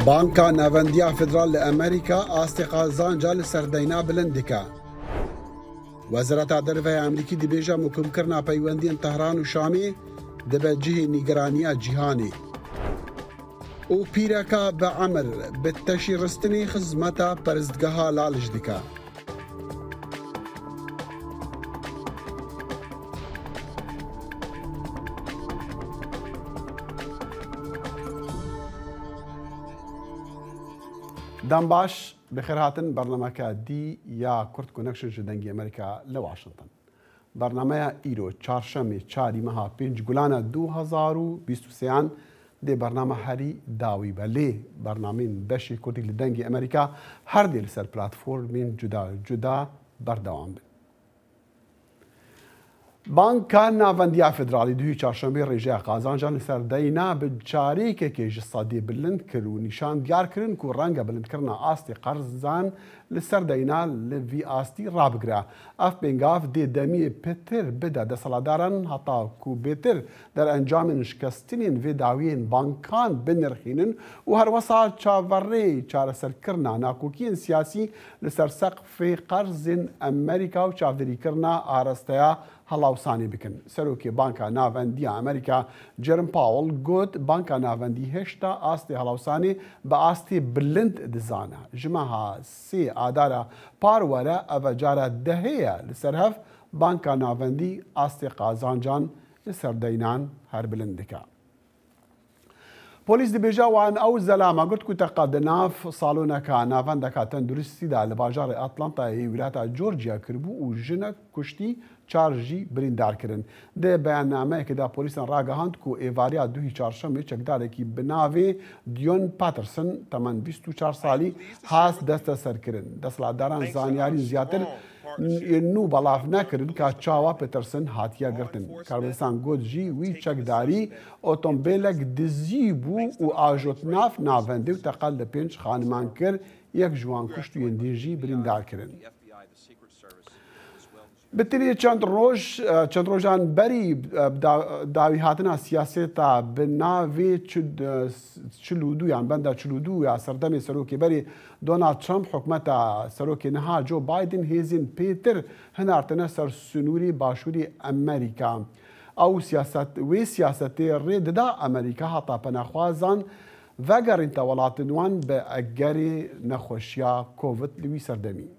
بانكا نافنديا فدرال لأمريكا آستقا زانجا لسردينا بلندكا. وزارة الدرفة أمريكي دي بيجا مكم كرنا بيوندين طهران وشامي دبجه نيجرانيا جيهاني. و بيركا بعمر بالتشي رستني خزمتا برزدقها لالجدكا. دام باش بخير هاتن برنامج دي يا كورت كونكشن جدنجي امريكا لواشنطن. برنامج ايرو چهارشنبه 4 ماه 5 گلانه 2023 دي برنامج هری داوی بله برنامه بشی کورتی لدنگی امریکا هر دیل سر پلاتفورم جدا بردوام بن. بانكا نافنديا فدرالي دوی چهارشنبه رجع قازانجان لسر دینا بجاری که اقتصادی بلند کرد نشان دیار کردن که رنگ بلند کردن آستی قرضان لسر دینا لوی آستی رابگرا. اف بنگاف دی دمی پتر بده دستلادارن حتی کو بهتر در انجام نشکستنین و دعوین بانکان بنرخینن و هر وسا چاوری چار سر کردن ناکوکین سیاسی لسر سقف قرض امریکا و چاودری کردن آرستیا هەڵاوسانی بکن. سەرۆکی بانکا ناوەندی ئەمریکا جێرم پاوڵ گوت بانکا ناوەندی هێشتا ئاستی هەڵاوسانی بە ئاستی بلند دزانە. ژمەها سێ ئادارە پاروەرە ئەڤە جارە دەهەیە لەسەر هەف بانکا ناوەندی ئاستی قازانجان لەسەر دەینان هەر بلند دکا. پۆلیس دەبێژە وان ئەو زەلامە گوت کو تەقە دەناف ساڵۆنەکە ناوەندەکە تەندروستیدا لە باژارێ ئەتلانتای ویلایەتە جۆرجیا کردبوو و ژنە کوشتی چارژی بریندار کردن. ده بەیاننامەیەکدا پۆلیسان ڕاگەهاند کو ئێواریا دوی چهارشەممە چەکدارێکی بناوێ دیۆن پاترسن تەمەەن 24 ساڵی هاست دەستە سەرکردن. دەسەڵاتداران زانیاری زیاتر نو بەڵاف نەکردن کە چاوا پترسن هاتیە گرتن. کاربستان گوت ژی وی چەکداری ئۆتۆمبیلێک دزی بوو و ئاژۆت ناف ناوەندی و تەقەل لە 5 خانمان کرد یەک جوان کوشت و یەندێژی بریندار کردن. بتری چند ڕۆژان بەری داوی هاتنە سیاسێتە بناوێ 42 بەندە 42 یا سەردەمی سەرۆکی بەری دۆنالد ترامپ حکومەتە سەرۆکی نەها جۆ بایدن هێزین پێتر هەنارتنە سەر سنووری باشووری ئەمریکا. ئەو وێ سیاسەتێ ڕێدەدا ئەمریکا هەتا پەناخوازان ڤەگەڕینتە وڵاتنوان بە ئەگەری نەخۆشیە کۆڤید لوی سەردەمی.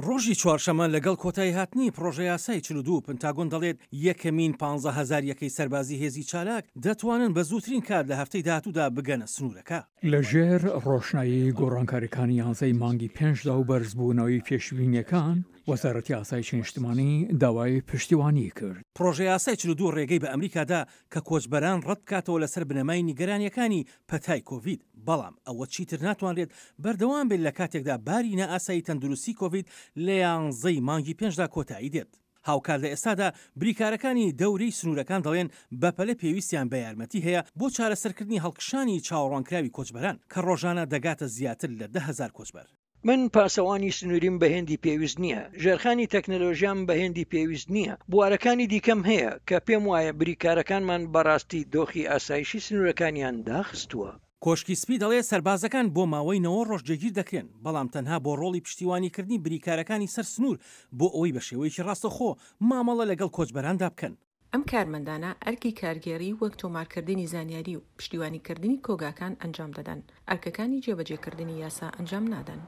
ڕۆژی چوارشەمە لەگەڵ کۆتایی هاتنی پرۆژە یاسای 42 پنتاگۆن دەڵێت یەکەمین 15,000 یەکەی سەربازی هێزی چالاک دەتوانن بە زووترین کات لە هەفتەی داهاتوودا بگەنە سنوورەکە. لەژێر ڕۆشنایی گۆڕانکاریەکانی یانزەی مانگی 5دا و بەرزبوونەوەی پێشبینیەکان وەزارەتی ئاسایشی نیشتیمانی داوای پشتیوانی کرد. پرۆژە یاسای 42 ڕێگەی بە ئەمریکادا کە کۆچبەران ڕەت بکاتەوە لەسەر بنەمای نیگەرانیەکانی پەتای کۆڤید. بەڵام ئەوە چیتر ناتوانرێت بەردەوام بێت لە کاتێکدا باری نائاسایی تەندروستی کۆڤید لە یانزەی مانگی 5دا کۆتایی دێت. هاوکات لە ئێستادا بریکارەکانی دەورەی سنوورەکان دەڵێن بەپەلە پێویستیان بە یارمەتی هەیە بۆ چارەسەرکردنی هەڵکشانی چاوەڕوانکراوی کۆچبەران کە ڕۆژانە دەگاتە زیاتر لە 10,000 کۆچبەر. من پاسەوانی سنووریم بە هێندی پێویست نییە. ژێرخانی تەکنەلۆژیام بە هێندی پێویست نییە. بوارەکانی دیکەم هەیە کە پێم وایە بریکارەکانمان بەڕاستی دۆخی ئاسایشی سنوورەکانیان داخستووە. کۆشکی سپی دەڵێت سەربازەکان بۆ ماوەی 9 ڕۆژ جێگیر دەکرێن بەڵام تەنها بۆ ڕۆڵی پشتیوانیکردنی بریکارەکانی سەر سنوور بۆ ئەوەی بە شێوەیەکی ڕاستەخۆ مامەڵە لەگەڵ کۆچبەراندا بکەن. ئەم کارمەندانە ئەرکی کارگێڕی وەک تۆمارکردنی زانیاری و پشتیوانیکردنی کۆگاکان ئەنجام دەدەن. ئەرکەکانی جێبەجێکردنی یاسا ئەنجام نادەن.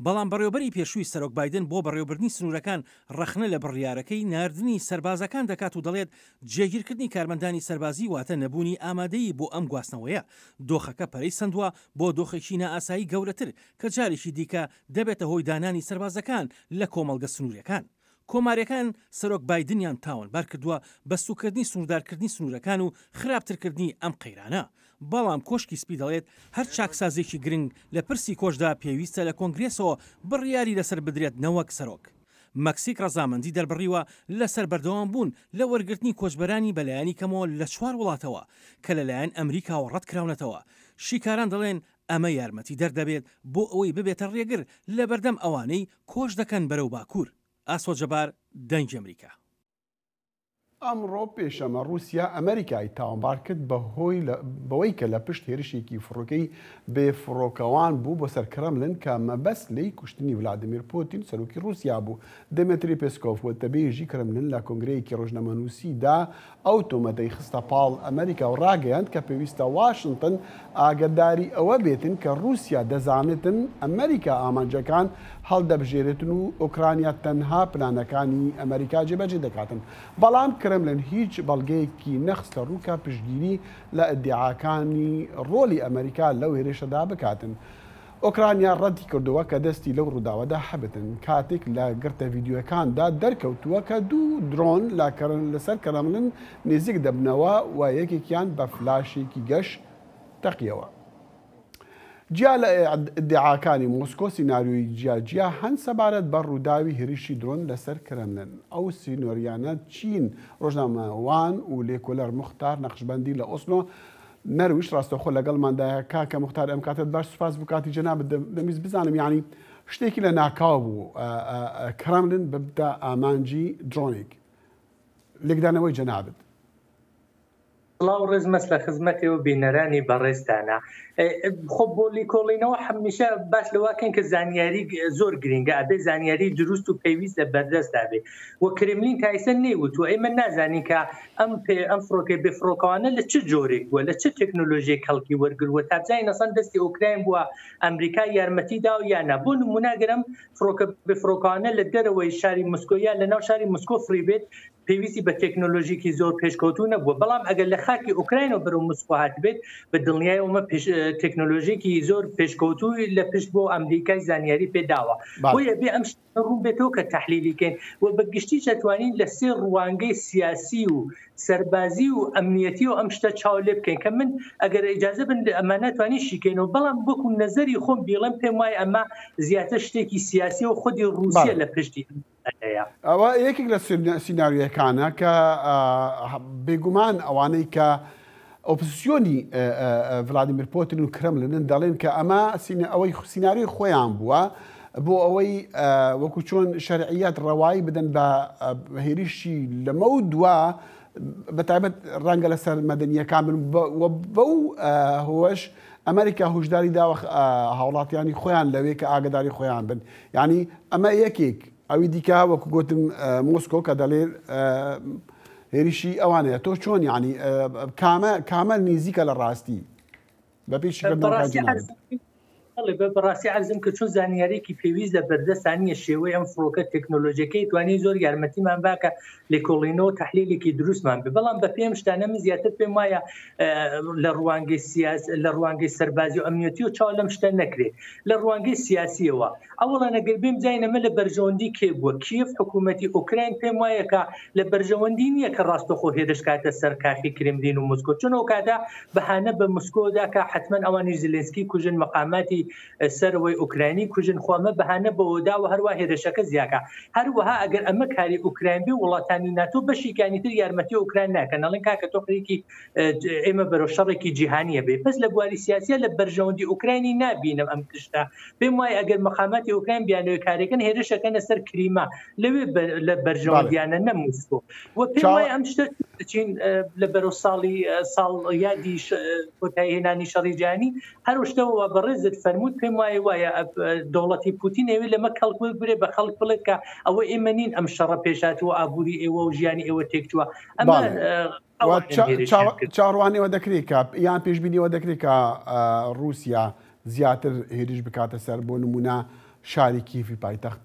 بەڵام بەڕێوەبەری پێشووی سەرۆک بایدن بۆ بەڕێوەبردنی سنوورەکان ڕەخنە لە بڕیارەکەی ناردنی سەربازەکان دەکات و دەڵێت جێگیرکردنی کارمەندانی سەربازی واتە نەبوونی ئامادەیی بۆ ئەم گواستنەوەیە. دۆخەکە پەرەی سندووە بۆ دۆخێکی نائاسایی گەورەتر کە جارێکی دیکە دەبێتە هۆی دانانی سەربازەکان لە کۆمەڵگە سنووریەکان. کۆماریەکان سەرۆک بایدنیان تاوانبار کردووە بە سوکردنی سنووردارکردنی سنوورەکان و خراپترکردنی ئەم قەیرانە. بەڵام کۆشکی سپی دەڵێت هەر چاکسازێکی گرنگ لە پرسی کۆشدا پێویستە لە کۆنگرێسەوە بڕیاری لەسەر بدرێت نەوەک سەرۆک. مەکسیک ڕەزامەندی دەربڕیوە لەسەر بەردەوام بوون لە وەرگرتنی کۆچبەرانی بەلایانی کەمەوە لە 4 وڵاتەوە کە لەلایەن ئەمریکاوە ڕەت کراونەتەوە. شیکاران دەڵێن ئەمە یارمەتی دەردەبێت بۆ ئەوەی ببێتە ڕێگر لە بەردەم ئەوانەی کۆش دەکەن بەرەو باکوور. ئاسۆ جەبار، دەنگی ئەمریکا. ئەمڕۆ پێشەمە رووسیا ئەمریکای تاوانبار کرد بەوەی کە لە پشت هێرشێکی فڕۆکەی بێفڕۆکەوان بوو بۆ سەر کرەملن کە مەبەست لی کوشتنی ولادیمیر پوتین سەرۆکی رووسیا بوو. دمتری پێسکۆف وەتەبێژی کرەملن لە کۆنگرەیەکی ڕۆژنەمەنووسیدا ئەو تۆمەتەی خستە پاڵ ئەمریکا و ڕاگەیاند کە پێویستە واشنگتن ئاگداری ئەوە بێتن کە رووسیا دەزانێتن ئەمریکا ئامانجەکان هەڵدەبژێرێتن و ئۆکرانیا تەنها پلانەکانی ئەمریکا جێبەجێ دەکاتن. بەڵام کرەملن هیچ بەڵگەیەکی نەخستە ڕووکە پشتگیری لە ئەدعاکانی ڕۆلی ئەمریکا لەو هێرشەدا بکاتن. ئۆکرانیا ڕەتی کردووە کە دەستی لەو ڕووداوەدا هەبتن کاتێک لە گرتە ڤیددیوەکاندا دەرکەوتووە کە دوو درۆن لەسەر کرەملن نزیک دەبنەوە و یەکێکیان بە فلاشێکی گەشت تەقیەوە. جیا لە ئیدعاکانی مۆسکۆ سیناریۆی جیاجیا هەند سەبارەت بە ڕووداوی هێرشی درۆن لەسەر کرەملن. ئەو سینۆریانە چین ڕۆژنامەوان و لێکۆلەر موختار نەخشبەندی لە ئۆسلۆ نەرویش ڕاستەخۆ لەگەڵماندایە کاکە موختار ئەم کاتت باش سوپاس بکاتی جەنابەت دەمویست بزانم یعنی شتێکی لە ناکاو بوو کرەملن ببدە ئامانجی درۆنێک لێکدانەوەی جەنابەت. سڵاو ڕێز مەس لە خزمەتەوە بینەرانی بەڕێزدانە. خۆ بۆ لیکۆڵینەوە هەمیشە باش لەواکەن کە زانیاری زۆر گرنگە ئەبێ زانیاری دروست و پێویست لە بەردەستدا بێ و کرملین تایسە نێوت و ئێمە نازانین کە ئەم فڕۆکەی بێفڕۆکەوانە لە چه جۆرێک بووە لە چه تەکنۆلۆژیەک هەڵکی وەرگرووە تابزای نەسەن دەستی ئۆکراین بووە ئەمریکا یارمەتیدا و یانە بۆ نموناگەرم فڕۆکە بێفڕۆکەوانە لە دەرەوەی شاری مسکۆیا لە ناو شاری مسکۆ فری بێت پێویستی بە تەکنۆلۆژیکی زۆر پێشکەوتو نەبووە بەڵام ئەگەر لە خاکی ئۆکراینەوە بەرەو مسکۆ هات بێت بە دڵنیایەوە تەکنۆلۆژیکی زۆر پێشکەوتوی لە پشت بۆ ئەمریکای زانیاری پێداوە بۆیە بێ ئەم ڕوون بێتەوە کە تەحلیلیکەین و بەگشتی دەتوانین لە سێ ڕوانگەی سیاسی و سەربازی و ئەمنیەتی و ئەم شتە چاو لێ بکەین کە من ئەگەر ئیجازە بن ئەمانە توانی شیکەینەوە بەڵام بۆکو نەزەری خۆم بیڵم پێم وایە ئەمە زیاتر شتێکی سیاسی و خودی رووسیا لە پشتی ئەوە یەکێک لە سیناریۆیەکانە کە بێگومان ئەوانەی کە ئۆپۆزیسیۆنی ڤلادیمیر پوتین و کرەملن دەڵێن کە ئەمە ئەوەی سیناریۆی خۆیان بووە بۆ ئەوەی وەکو چۆن شەرعیەت ڕەوایی بدەن بە هێرشی لەمە و دووە بەتایبەت ڕەنگە لەسەر مەدەنیەکان بن بەو هۆش ئەمریکا هوشداری داوە هاوڵاتیانی خۆیان لەوێ کە ئاگداری خۆیان بن یعنی ئەمە یەکێک ئەوی دیکە وەکو گوتم مۆسکۆ کە دەڵێت هێرشی ئەوانەیە تۆ چۆن ینی کامە نزیکە لە ڕاستی بە پێشکردن بەڕاستی عەرزم کە چۆن زانیارێکی پێویست لە بەردەستانیە شێوەی ئەم فڕۆکە تەکنۆلۆژیەکەی توانی زۆر یارمەتیمان باکە لێکۆڵینەوە تەحلیلێکی دروستمان بێ بەڵام بە پێم شتانە من زیاتر پێم وایە لە ڕوانگەی سیاسی لە ڕوانگەی سەربازی و ئەمنیەتی و چاو لەم شتە نەکرێت لە ڕوانگەی سیاسیەوە ئەوڵە نەگەر بێم جاینەمە لە بەرژەوەندی کێ بووە کیف حکوومەتی ئوکراین پێم وایە کە لە بەرژەوەندی نییە کە ڕاستەخۆ هێرشکاتە سەر کاخی کرملین و مسکۆ چون ئەو کاتا بەهانە بە مسکۆدا کە حتمما ئەوانی زلێنسکی کوژن مەقاماتی سەرەوەی ئوکراینی کوژن خۆمە بەهانە بەوەدا و هەروە هێرشەکە زیاکە هەروەها ئەگەر ئەمە کاری ئوکراین بێ وڵاتانی ناتۆ بەشیکانی تر یارمەتی ئوکراین ناکەن نەڵێن کاکە تۆ خەریکی ئێمە بەرەو شەڕێکی جیهانیە بێ پس لە بواری سیاسیە لە بەرژەوەندی ئوکراینی نابینم ئەم تشتا پێم وایە ئەگەر مەقاماتی ئوکراین بیانەوەی کارێکن هێرشەکەنە سەر کریما لەوێ لە بەرژەوەندیانە نە موسکۆ و پێم وایە ئەم شتە چین لە بەرەو ساڵ یادی کۆتایهێنانی شەڕی جیهانی هەر شتەوە بەڕێزت فەرمووت پێم وایە دەوڵەتی پوتین ئێوێ لەمە کەڵک برێ بە خەڵک بڵێت کە ئەوە ئێمە نین ئەم شەڕە پێشاتوە ئابووری ئێوە و ژیانی ئێوە تێکچووە ئەمە چاڕوانەوە دەکرێت کە یان پێشبینیەوە دەکرێت کە رووسیا زیاتر هێرش بکاتە سەر بۆ نمونە شاری کیفی پایتەخت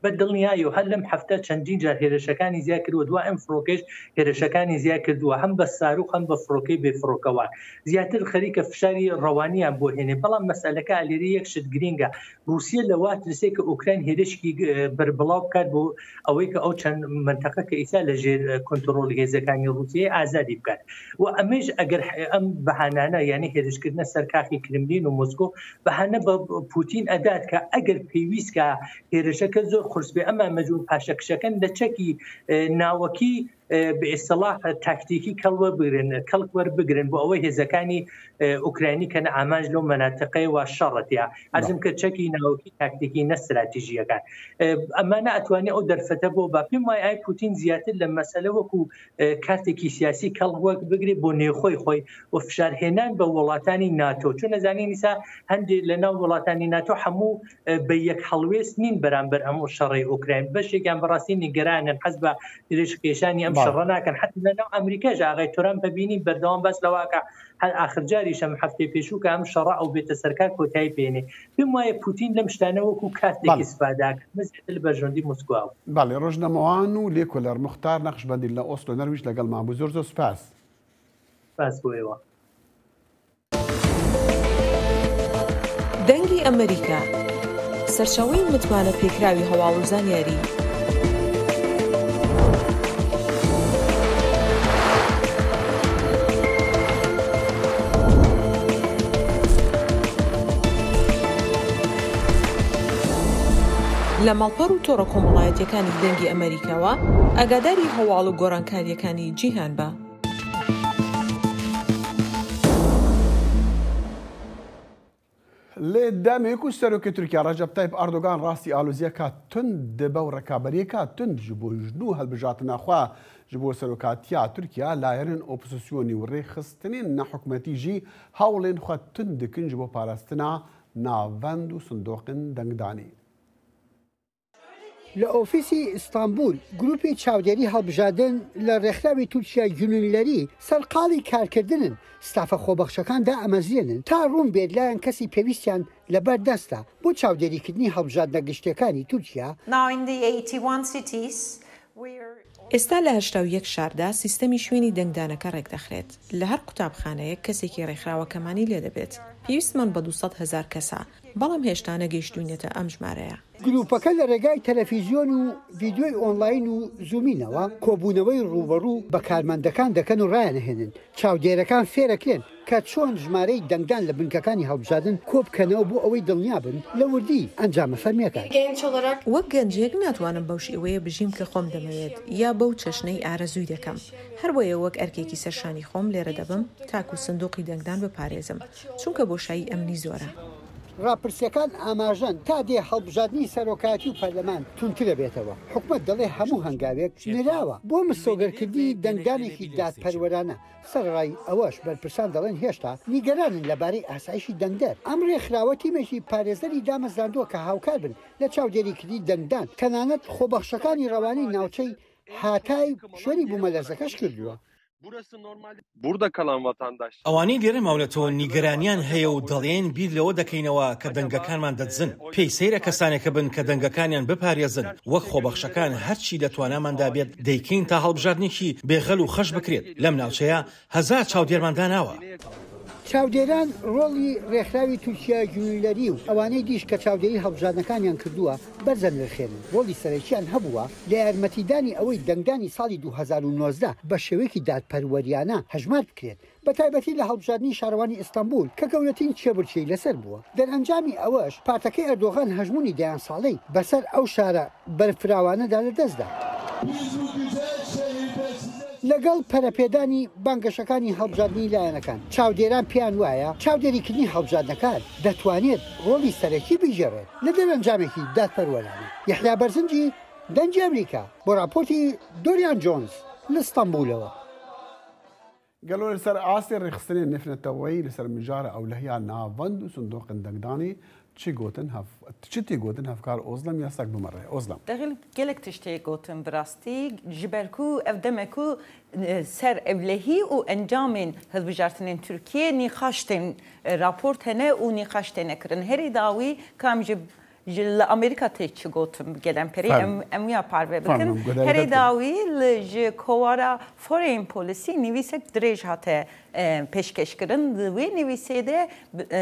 بە دڵنیایی و هەر لەم هەفتە چەندین جار هێرشەکانی زیاد کردووە دوای ئەم فڕۆکەش هێرشەکانی زیاد کردووە هەم بە ساروخ هەم بە فڕۆکەی بێفڕۆکەوان زیاتر خەریکە فشاری ڕەوانیان بۆ هێنێ بەڵام مەسەلەکە لێرە یەک شت گرینگە رووسیا لەوا ترسێ کە ئوکراین هێرشکی بەربڵاو بکات بۆ ئەوەی کە ئەو چەند منتەقە کە ئیسا لە ژێر کۆنتڕۆڵ هێزەکانی رووسیای ئازادی بکات و ئەمەش ئەگەر ئەم بەهانانە یعنی هێرشکردنە سەر کاخی کرملین و مۆسکۆ بەهانە بە پوتین ئەدات کە ئەگەر پێویست کە هێرشەکە زۆر خورس بێ ئەمە مەجبور پاشەکشەکەن لە چەکی ناوەکی بإصطلاح تاکتیکی کەڵک وەربگرن بۆ ئەوەی هێزەکانی ئوکراینی کە ئاماژ لەو مەناتقەی وا شەڕەتە ئەزم کە چەکی ناوکی تاکتیکی نەستراتیژیەکان ئەمانە ئەتوانێت ئەو دەرفەتە بۆ با پێم وایە ئای پوتین زیاتر لە مەسەلە وەکو کارتێکی سیاسی کەڵک بگرێت بۆ نێخۆی خۆی و فشارهێنان بە وڵاتانی ناتۆ چون نەزانانی نیسا هەندێک لە ناو وڵاتانی ناتۆ هەموو بە یەک هەڵوێست نین بەرامبەر ئەموو شەڕی ئوکراین بەشێکیان بەڕاستی نیگەرانن حەز بە درێژکێشانی ئەم شەڕە ناکەن حتی لە ناو ئەمریکاش ئاغای تۆرامپ ببینی بەردەوام بەس لەواکە هەر آخر جاریش ئەم هەفتەی پێشوو کە ئەم شەڕە ئەو بێتە سەرکار کۆتایی پێێنێ پێم وایە پوتین لەم شتانە وەکو کارتێکی سپاداکە مزیاتر لە بەرژەوەندی موسکواوە. بەڵێ ڕۆژنەمەوان و لێکۆلەر مختار نەخشبەندی لە ئۆسلۆ نەرویج لەگەڵمان بوو زۆر سوپاس. سپاس بۆیەوە. دەنگی ئەمریکا سەرچاوەی متمانە پێکراوی هەواڵ و زانیاری لە ماڵپەڕ و تۆڕە کۆمەڵایەتیەکانی دەنگی ئەمریکاوە ئاگاداری هەواڵ و گۆڕانکاریەکانی جیهان بە. لێ دەمێک و سەرۆکی تورکیا ڕەجەب تایب ئەردۆغان ڕاستی ئالۆزیەکە تند بە و ڕێکابەریەکە تند ji بۆ ژن و هەڵبژاتنەخوا ji بۆ سەرۆکاتیا تورکیا لایەنن ئۆپۆزیسیۆنی و ڕێخستنین نەحکومەتی ژی هەوڵێن خوا تند دکن ji بۆ پاراستنا ناوەند و سندۆقن دەنگدانی. لە ئۆفیسی ئیستانبول گروپی چاودێری هەڵبژاردن لە ڕێکخراوی تورکیای جنوبی سەرقاڵی کارکردنن ستافە خۆبەخشەکاندا ئەمەزیێنن تا ڕوون بێت لایەن کەسی پێویستیان لەبەر دەستە بۆ چاودێریکردنی هەڵبژاردنە گشتەکانی تورکیا. ئێستا لە 81 شاردا سیستەمی شوێنی دەنگدانەکە ڕێکدەخرێت لە هەر قوتابخانەیە کەسێکی ڕێکخراوەکەمانی لێ دەبێت پێویستمان بە 200,000 کەسە بەڵام هێشتا نەگەیشتوونێتە ئەم ژمارەیە. گروپەکە لە ڕێگای تەلەڤیزیۆن و ڤیدیۆی ئۆنلاین و زوومینەوە کۆبوونەوەی ڕوبەڕوو بە کارمەندەکان دەکەن و ڕایەنەهێنن چاودێرەکان فێرەکرێن کە چۆن ژمارەی دەنگدان لە بنکەکانی هەڵبژاردن کۆبکەنەوە بۆ ئەوەی دڵنیابن لە وردی ئەنجامە فەرمیەکان. وەک گەنجێک ناتوانم بەو شێوەیە بژیم کە خۆم دەمەوێت یا بەو چەشنەی ئارەزووی دەکەم هەروەیە وەک ئەرکێکی سەرشانی خۆم لێرە دەبم تاکو سندوقی دەنگدان بپارێزم چونکە بۆشایی ئەمنی زۆرە. راپرسیەکان ئاماژەن تا دێ هەڵبژاردننی سەرۆکاتی و پەرلەمان تونترە بێتەوە حکومەت دەڵێ هەموو هەنگاوێک نراوە بۆ مسۆگەرکردنی دەنگدانێکی دادپەروەرانە سەرڕای ئەوەش بەرپرسان دەڵێن هێشتا نیگەرانن لەبارەی ئاسایشی دەنگدەر ئەم ڕێکخراوە تیمێکی پارێزەری دامەزراندووە کە هاوکار بن لە چاودێریکردنی دەنگدان تەنانەت خۆبەخشەکانی ڕەوانەی ناوچەی هاتای شوێنی بوومەلەرزەکەش کردووە. ئەوانەی لێرە ماولەتەوە نیگەرانیان هەیە و دەڵێن بیر لەوە دەکەینەوە کە دەنگەکانمان دەدزن پێی سەیرە کەسانێکە بن کە دەنگەکانیان بپارێزن وەک خۆبەخشەکان هەرچی لە تواناماندا بێت دەیکەین تا هەڵبژاردنێکی بێغەل و خەش بکرێت لەم ناوچەیە 1000 چاودێرمان داناوە. چاودێران ڕۆڵی ڕێکخراوی تورکیا جنوبی و ئەوانەی دیش کە چاودێری هەڵبژاردنەکانیان کردووە بەرزەن نرخێنن ڕۆڵی سەرەکیان هەبووە لە یارمەتیدانی ئەوەی دەنگدانی ساڵی 2019 بە شێوەیەکی دادپەروەریانە هەژمار بکرێت بە تایبەتی لە هەڵبژاردننی شارەوانی ئیستانبول کە گەورەترین چێبرچەی لەسەر بووە. دەرئەنجامی ئەوەش پارتەکەی ئەردۆغان هەژمونی دەیان ساڵەی بەسەر ئەو شارە بەرفراوانەدا لەدەستدا. لەگەڵ پەرەپێدانی بانگەشەکانی هەڵبژاردننی لایەنەکان چاودێران پێیان وایە چاودێریکردنی هەڵبژاردنەکان دەتوانێت ڕۆڵی سەرەکی بژێڕێت لە دەرئەنجامێکی دادپەروەرانە. یەحیا بەرزنجی دەنگی ئەمریکا بۆ راپۆرتی دۆریان جۆنز لە ئیستانبولەوە. گەلۆ لەسەر ئاستی ڕێخستنی نفنەتەوەی لەسەر مژارە ئەولەهیا ناوەند و سندۆقن دەنگدانی چی گوتن هەفکار ئۆزلم یا سەگ بمەڕێ ئۆزلم دەغیل gelek tiştê gotin bi rastî ji ber ku ev demek ku ser evlehî û encamên hilbijartinên Tirkiye nîxaştên raport hene û nîxaştê nekirin herî dawî kam ji li Amerîka tê çi gotin gelemperî em ya parve bikin herî dawî li ji kovara Foreign Policy nivîsek dirêj hate pêşkeşkirin di wê nivîsê de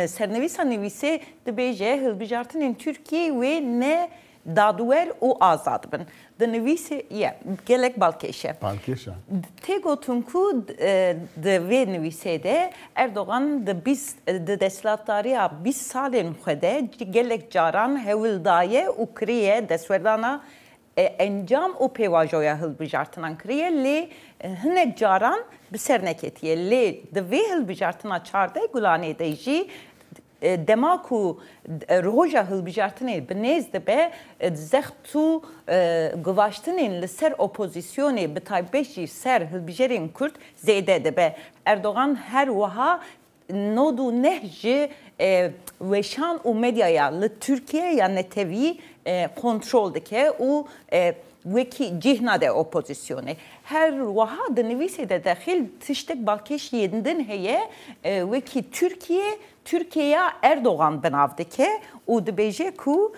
sernivîsa nivîsê dibêje hilbijartinên Tirkiye wê ne dadwer û azad bin. Di nivîsê gelek balkêşe. Tê gotin ku di vê nivîsê de Erdogan di desthilatdariya 20 salên xwe de gelek caran hewil daye û kiriye destwerdana انجام و پیواژویا هلبجارتنان کریه لی هنگ جاران بسرنکتیه لی دوی هلبجارتنا چارده گلانه دیجی دماکو روجا هلبجارتنه بنزد به زختو گواشتنین لسر اپوزیسیونی بتایبشی سر هلبجرین کرد زیده ده به اردوغان هر وها نودو نهجی وشان و مدیایا لترکیه یا نتوی kontrol dike u veki cihna de opozisyonu. Her vaha da nevise de dahil tiştek balkeş yedindin heye veki Türkiye Erdoğan benavdike u dbeje ku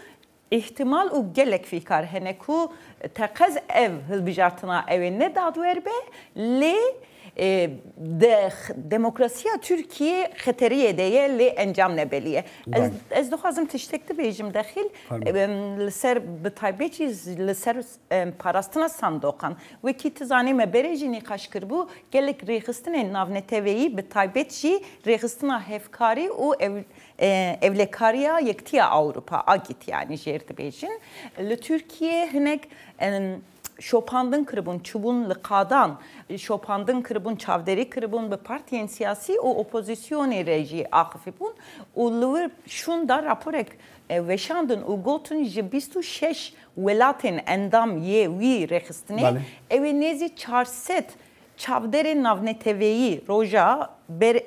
ihtimal u gelek fikar hene ku takaz ev hilbijartına evine dadu erbe le demokrasiya Türkiye xeteriye diye li encam nebeliye. Ez doxazım tiştekti bejim daxil ser bitaybeci ser parastına sandoqan ve ki tizani me berejini qaşkır bu gelek rexistin navneteveyi bitaybeci rexistina hefkari u evlekariya yektiya Avrupa agit yani jerdi bejin. Le Türkiye hinek Şopandın kırbun çubun lıkadan, şopandın kırbun çavderi kırbun bir partiyen siyasi o opozisyonu reji akıfibun. Uluver şunda raporek veşandın u gotun jibistu şeş velatin endam ye vi rexistine evi nezi çarset çavderi navneteveyi roja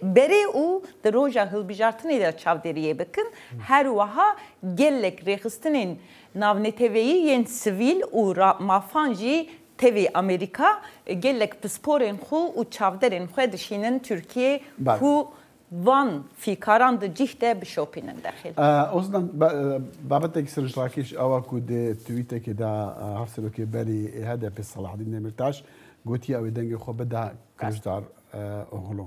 bere u de roja hılbijartını da çavderiye bakın her vaha gellek rexistinin navneteveyi yen sivil u mafanji tevi Amerika gellek psporen xu u çavderin xu dişinin Türkiye ku van fikaran da cihde bişopinin dahil. Ozdan babatek sırışlakiş avaku de tweete ki da hafselo ki beri hada pe Salahdin Demirtaş قوتي أو دنجي خو بدها كرجدار أغلو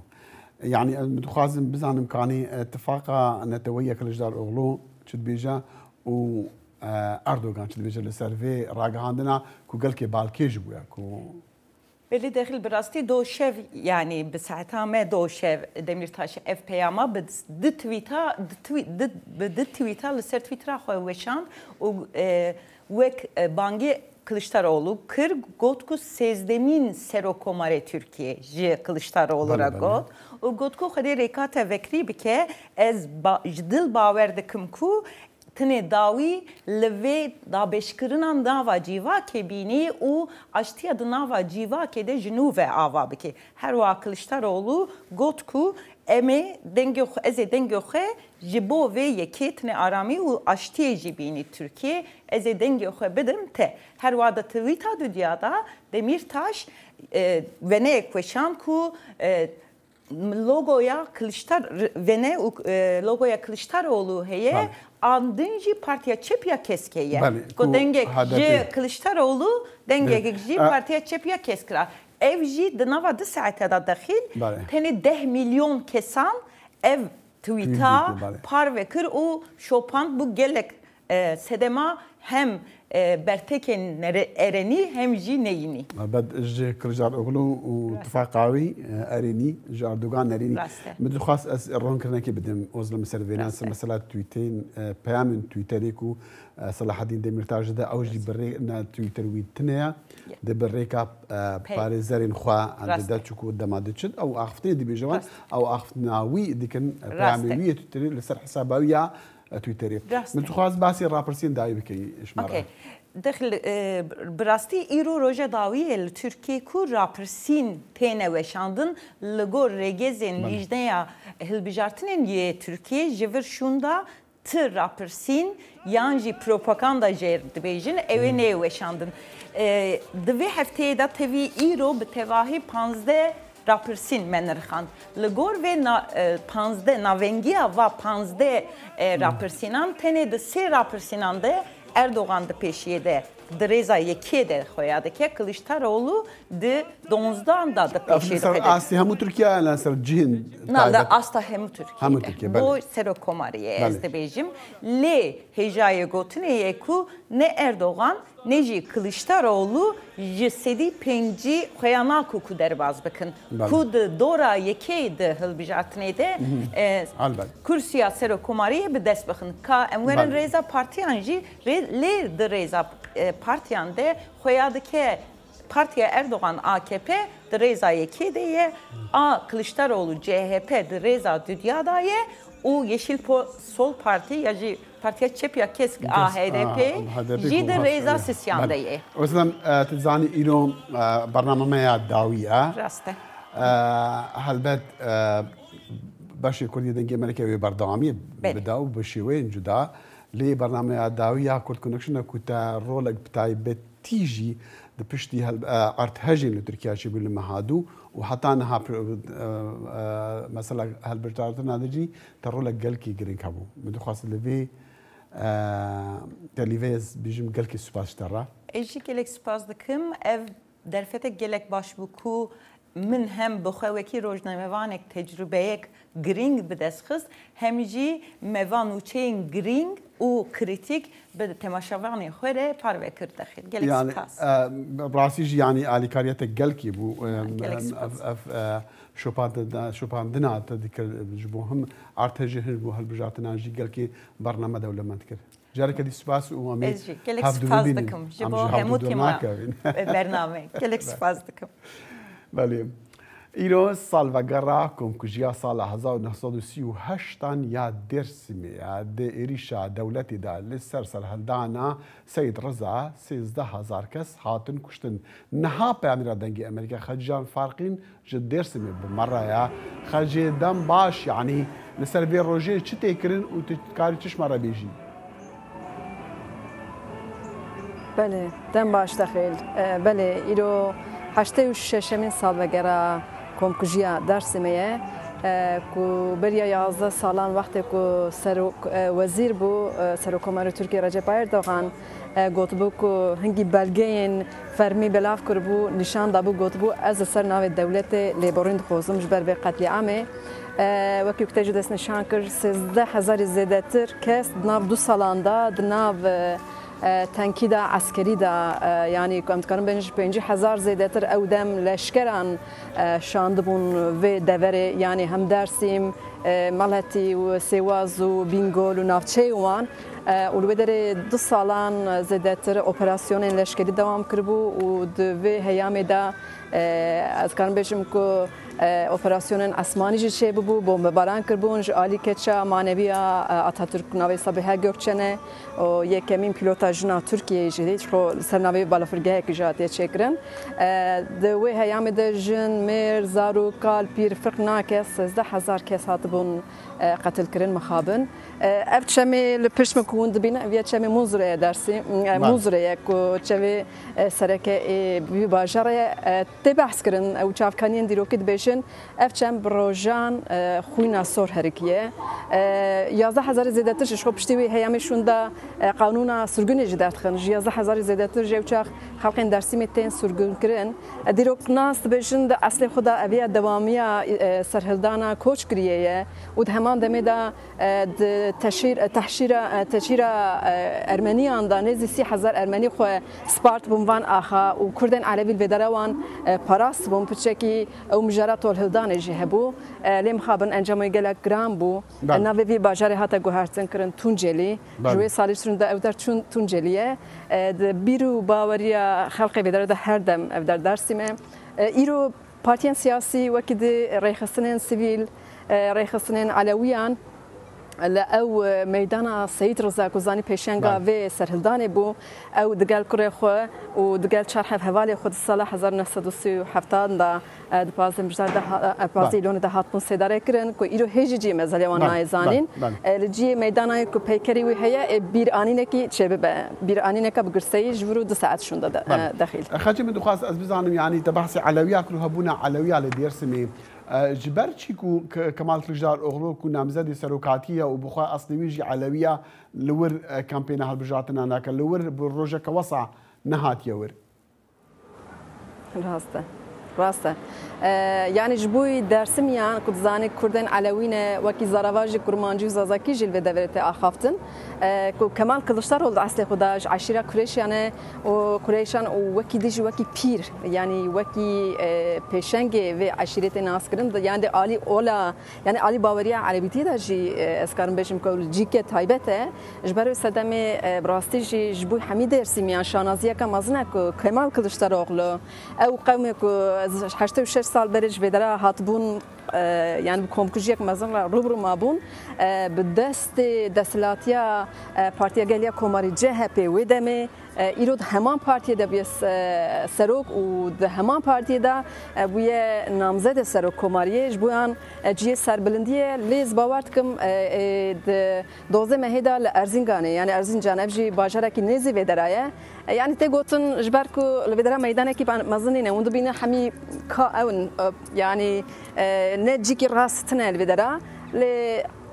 يعني متخازن بزعم إمكاني اتفاقا نتويا كرجدار أغلو شد بيجا و أردوغان شد بيجا لسيرفي راجعاندنا كو قال كي بالكيج بويا كو بلی داخل براستی دو شب یعنی بساعتها ما دو شب دمیرتاش اف پیاما بد تویتا لسر تویترا خو وشان و وک بانگی Kılıçdaroğlu kır gotku sezdemin serokomare Türkiye ji Kılıçdaroğlu'ra got. O gotku xede rekata vekri bike ez dil bawer dikim ku tine dawi leve da beşkirinan dava civa kebini u aştiya dava civa kede jinuve ava bike. Her wa Kılıçdaroğlu gotku eme denge eze denge jibo ve yeketne arami u aştiye jibini Türkiye eze denge bedim te her wada tweeta dünyada Demirtaş ve ne ekveşan ku logoya Kılıçdaroğlu heye andınji partiya çepya keskeye ko denge Kılıçdaroğlu denge partiya çepya keskra evji dnava de saate da daxil tene 10 milyon kesan ev tweeta par ve kır o şopan bu gelek sedema hem برتكن أرني هم جي نيني. بعد جي كرجال أغلو وتفاقاوي أرني جاردوغان أرني. مثل خاص الرون كرنا كي بدم أوزل مسرفينانس مثلا تويتين بيامن تويتريكو صلاح الدين ديميرتاج ده أوجي بري نا تويتر ويتنيا ده بريكا باريزرين خوا عند ده تشكو دمادتشد أو أخفتني دي بيجوان أو أخفتناوي دي كان بيعملوية تويتري لسر حساباوية تويتري من تخاص باسي الرابرسين داي بكي إيش مرة. داخل براستی ایرو روژه داویه ترکیه کو راپرسین تینه وشاندن لگور رگزین لیجنیا هلبجارتنین یه ترکیه جور شوندا تر راپرسین یانجی پروپاگاندا جر دبیجن اوه نه وشاندن دوی هفته دا تیوی ایرو به تواهی 15 راپرسین منرخان لگور و 15 ناونگیا و 15 راپرسینان تنه ده 3 راپرسینان ده Erdoğan da peşiyede Dreza yekede xoyadı ki Kılıçdaroğlu de donuzdan da peşiyede. Asli hemu Türkiye la ser cin. Nada asla hemu Türkiye. Bu serokomariye ezde bejim le hejaye gotune ku ne Erdoğan ne jî Kılıçdaroğlu ji sedî pêncî xweyana ku derbas bikin ku di dora yekê de hilbijartinê de kursiya Serokkomariyê bi dest bixin ka em werin rêza partiyan jî lê di rêza partiyan de xweya dike Partiya Erdoğan AKP di rêza yekê de ye a Kılıçdaroğlu CHP di rêza dunya da ye û Yeşil Sol Parti ya jî Partiya Çepya Kesk a HDP jî di rêza sisyan de ye. Wezlem tizanî îro bernameya dawiya rast e. Helbet بەشی کوردی دەنگی ئەمریکا وێ بەردەوامی بدا و بە شێوەیەن جودا لێ بەرنامەیە داویە کورد کنەکشنە کوتە ڕۆڵێک بتایبەتیژی پشتی ئەرتهەژین لە تورکیاشی بوو لە مەهادوو و حتا نەها مەسەلا هەلبژاردن نادەجی تە ڕۆڵێک گەلکی گرنگ هەبوو من دەخواست لەوێ تەلیڤێز بژم گەلکی سوپاسشتەڕە ئێژی gelek سپاس dikim ev derfetek gelek baş bû ku min hem bi xewekî rojnamevanek tecrübeyek giring bi dest xist hem jî mevan û çeyên giring û kritik bi temaşevanê xwe re parvekir dixîn gelek spas rastî jî yanî alîkariyetek gelkî bû şopandina te dikir ji bo him artejî hir bû hilbijartinan jî gelkî bername dewlemend kir jareke dî spas û em gelek spas dikim ji bo hemû tema bername gelek spas dikim بله ایران سالوگرا کمکجیا سال 1938 یا درسمی د ایریشا دولتی دا لسر سرهندانا سید رضا 13,000 کس هاتن کشتن نها پیامیر دنگی امریکا خجان فارقین جد درسمی بمره یا خجدم باش یعنی لسر بی روجه چی تکرین و کاری چش مره بیجی بله دم باش دخیل بله ایرو 86 سالوگرا کمکجیا درسمیه کو بریا 11 سالان وقتی کو وزیر بو سرکومار ترکیه رجب اردوغان گوت بو کو هنگی بلگین فرمی بلاف کربو نشان دابو گوت بو از سر ناو دولت لیبرند خوزم جبر به قتل عامه وکی کتاج دست نشان کر 13,000 زیادتر کس ناو 2 سالاندا ناو تنکیدا عسکری دا یعنی کمت کردن بینش 50,000 زیادتر اودم لشکران شاندبون و دوره یعنی هم درسیم مالتی و سواز و بینگول و نافچه وان ولودر 2 سالان زیادتر اپراسیون لشکری دوام کربو و دو هیام دا از کردن بیشم که اپراسیون اسمانی جشه ببو بمباران کربون جالی کچا مانویا آتاتورک ناوی صبیحه گرچنه و یکمین پیلوتاژنا ترکیه جدید خو سرناوی بالافرگاه که جاتی چکرن دوی هیام ده جن مر زارو کال پیر فرق ناکس 13,000 کس هاتبون قتل کرن مخابن افچمی لپش مکون دبینه ویا چمی منظره درسی منظره کو چمی سرکه بی باجره تبحث کرن او چافکانین دیروکید بیشن افچم بروجان خوینا سور هرکیه 11,000 زیادتر شو پشتیوی هیامشون دا قانونا سرگون جدارت خن 11,000 زیادتر جوچاخ خلقین درسی متین سرگون کرن دیروک ناس بیشن دا اصل خدا اویا دوامیا سرهلدانا کوچ کریه و همان دمیدا تحشیر ارمنیان دا نزدیک 30,000 ارمنی خو سپارت بموان آخا و کردن عربی البدروان پاراس بوم پچکی او مجرات الهلدان جهبو لیم خابن انجام گلک گرام بو ناوی باجاره هاتا گوهرتن کرن تونجلی جوی سالیشون دا اودر تونجلیه بیرو باوریا خلق بدر ده هر دم اودر درسیمه ایرو پارتیان سیاسی وکید ریخستنین سیویل ریخستنین علویان او میدان سید رضا کوزانی پیشنگا و سرهلدان بو او دگل کره خو و دگل چرح حوالی خود سال 1937 دا دپازم بجار ده پازیلون ده هاتون سداره کرن کو ایرو هجی مزلی وان نایزانین لجی میدانای کو پیکری و هيا بیر انینه کی چبه بیر انینه کا بگرسی جورو 2 ساعت شونده داخل خاطر من دخواست از بزانم یعنی تبحث علویه کرو هبونا علویه لدیرسمی جبر چیکو کمال کلجار اغلو کو نامزد سروکاتیه و بخوا اصلیویجی علویه لور کمپین هالبجاتنا ناک لور بروجه کوسع نهات یور راسته راسته يعني جبوي درسميان كنت زاني كردين علوينا وكي زرافاجي كرمانجي وزازاكي جيل بدفرت اخافتن كمال كلشتار ولد اصلي خداش عشيره كريشيانه وكريشان وكي ديجي وكي بير يعني وكي بيشنجي في عشيرتي ناس كرن يعني علي اولا يعني علي باوريا على بيتي داجي اسكارن بيشم كول جيكه تايبته جبرو سدمي براستيجي جبوي حميد درسميان شانازيه كمازنك كمال كلشتار اوغلو او قومك 86 سال برج بدرا هاتبون يعني بكمكجيك مثلا روبرو مابون بالدست دسلاتيا بارتيا جاليا كوماري جهه ودمه ایرود همان پارتی دا بیس سروک و ده همان پارتی دا بوی نامزد سروک کماریش بویان جی سربلندیه لیز باورد کم دوزه مهدا لارزینگانه یعنی ارزینجان افجی باجره کی نزی ودرایه يعني تقولن جبركو البدرة ميدانه كي مظنينه وندو بينا حمي كاون يعني نجيك راس تنا البدرة ل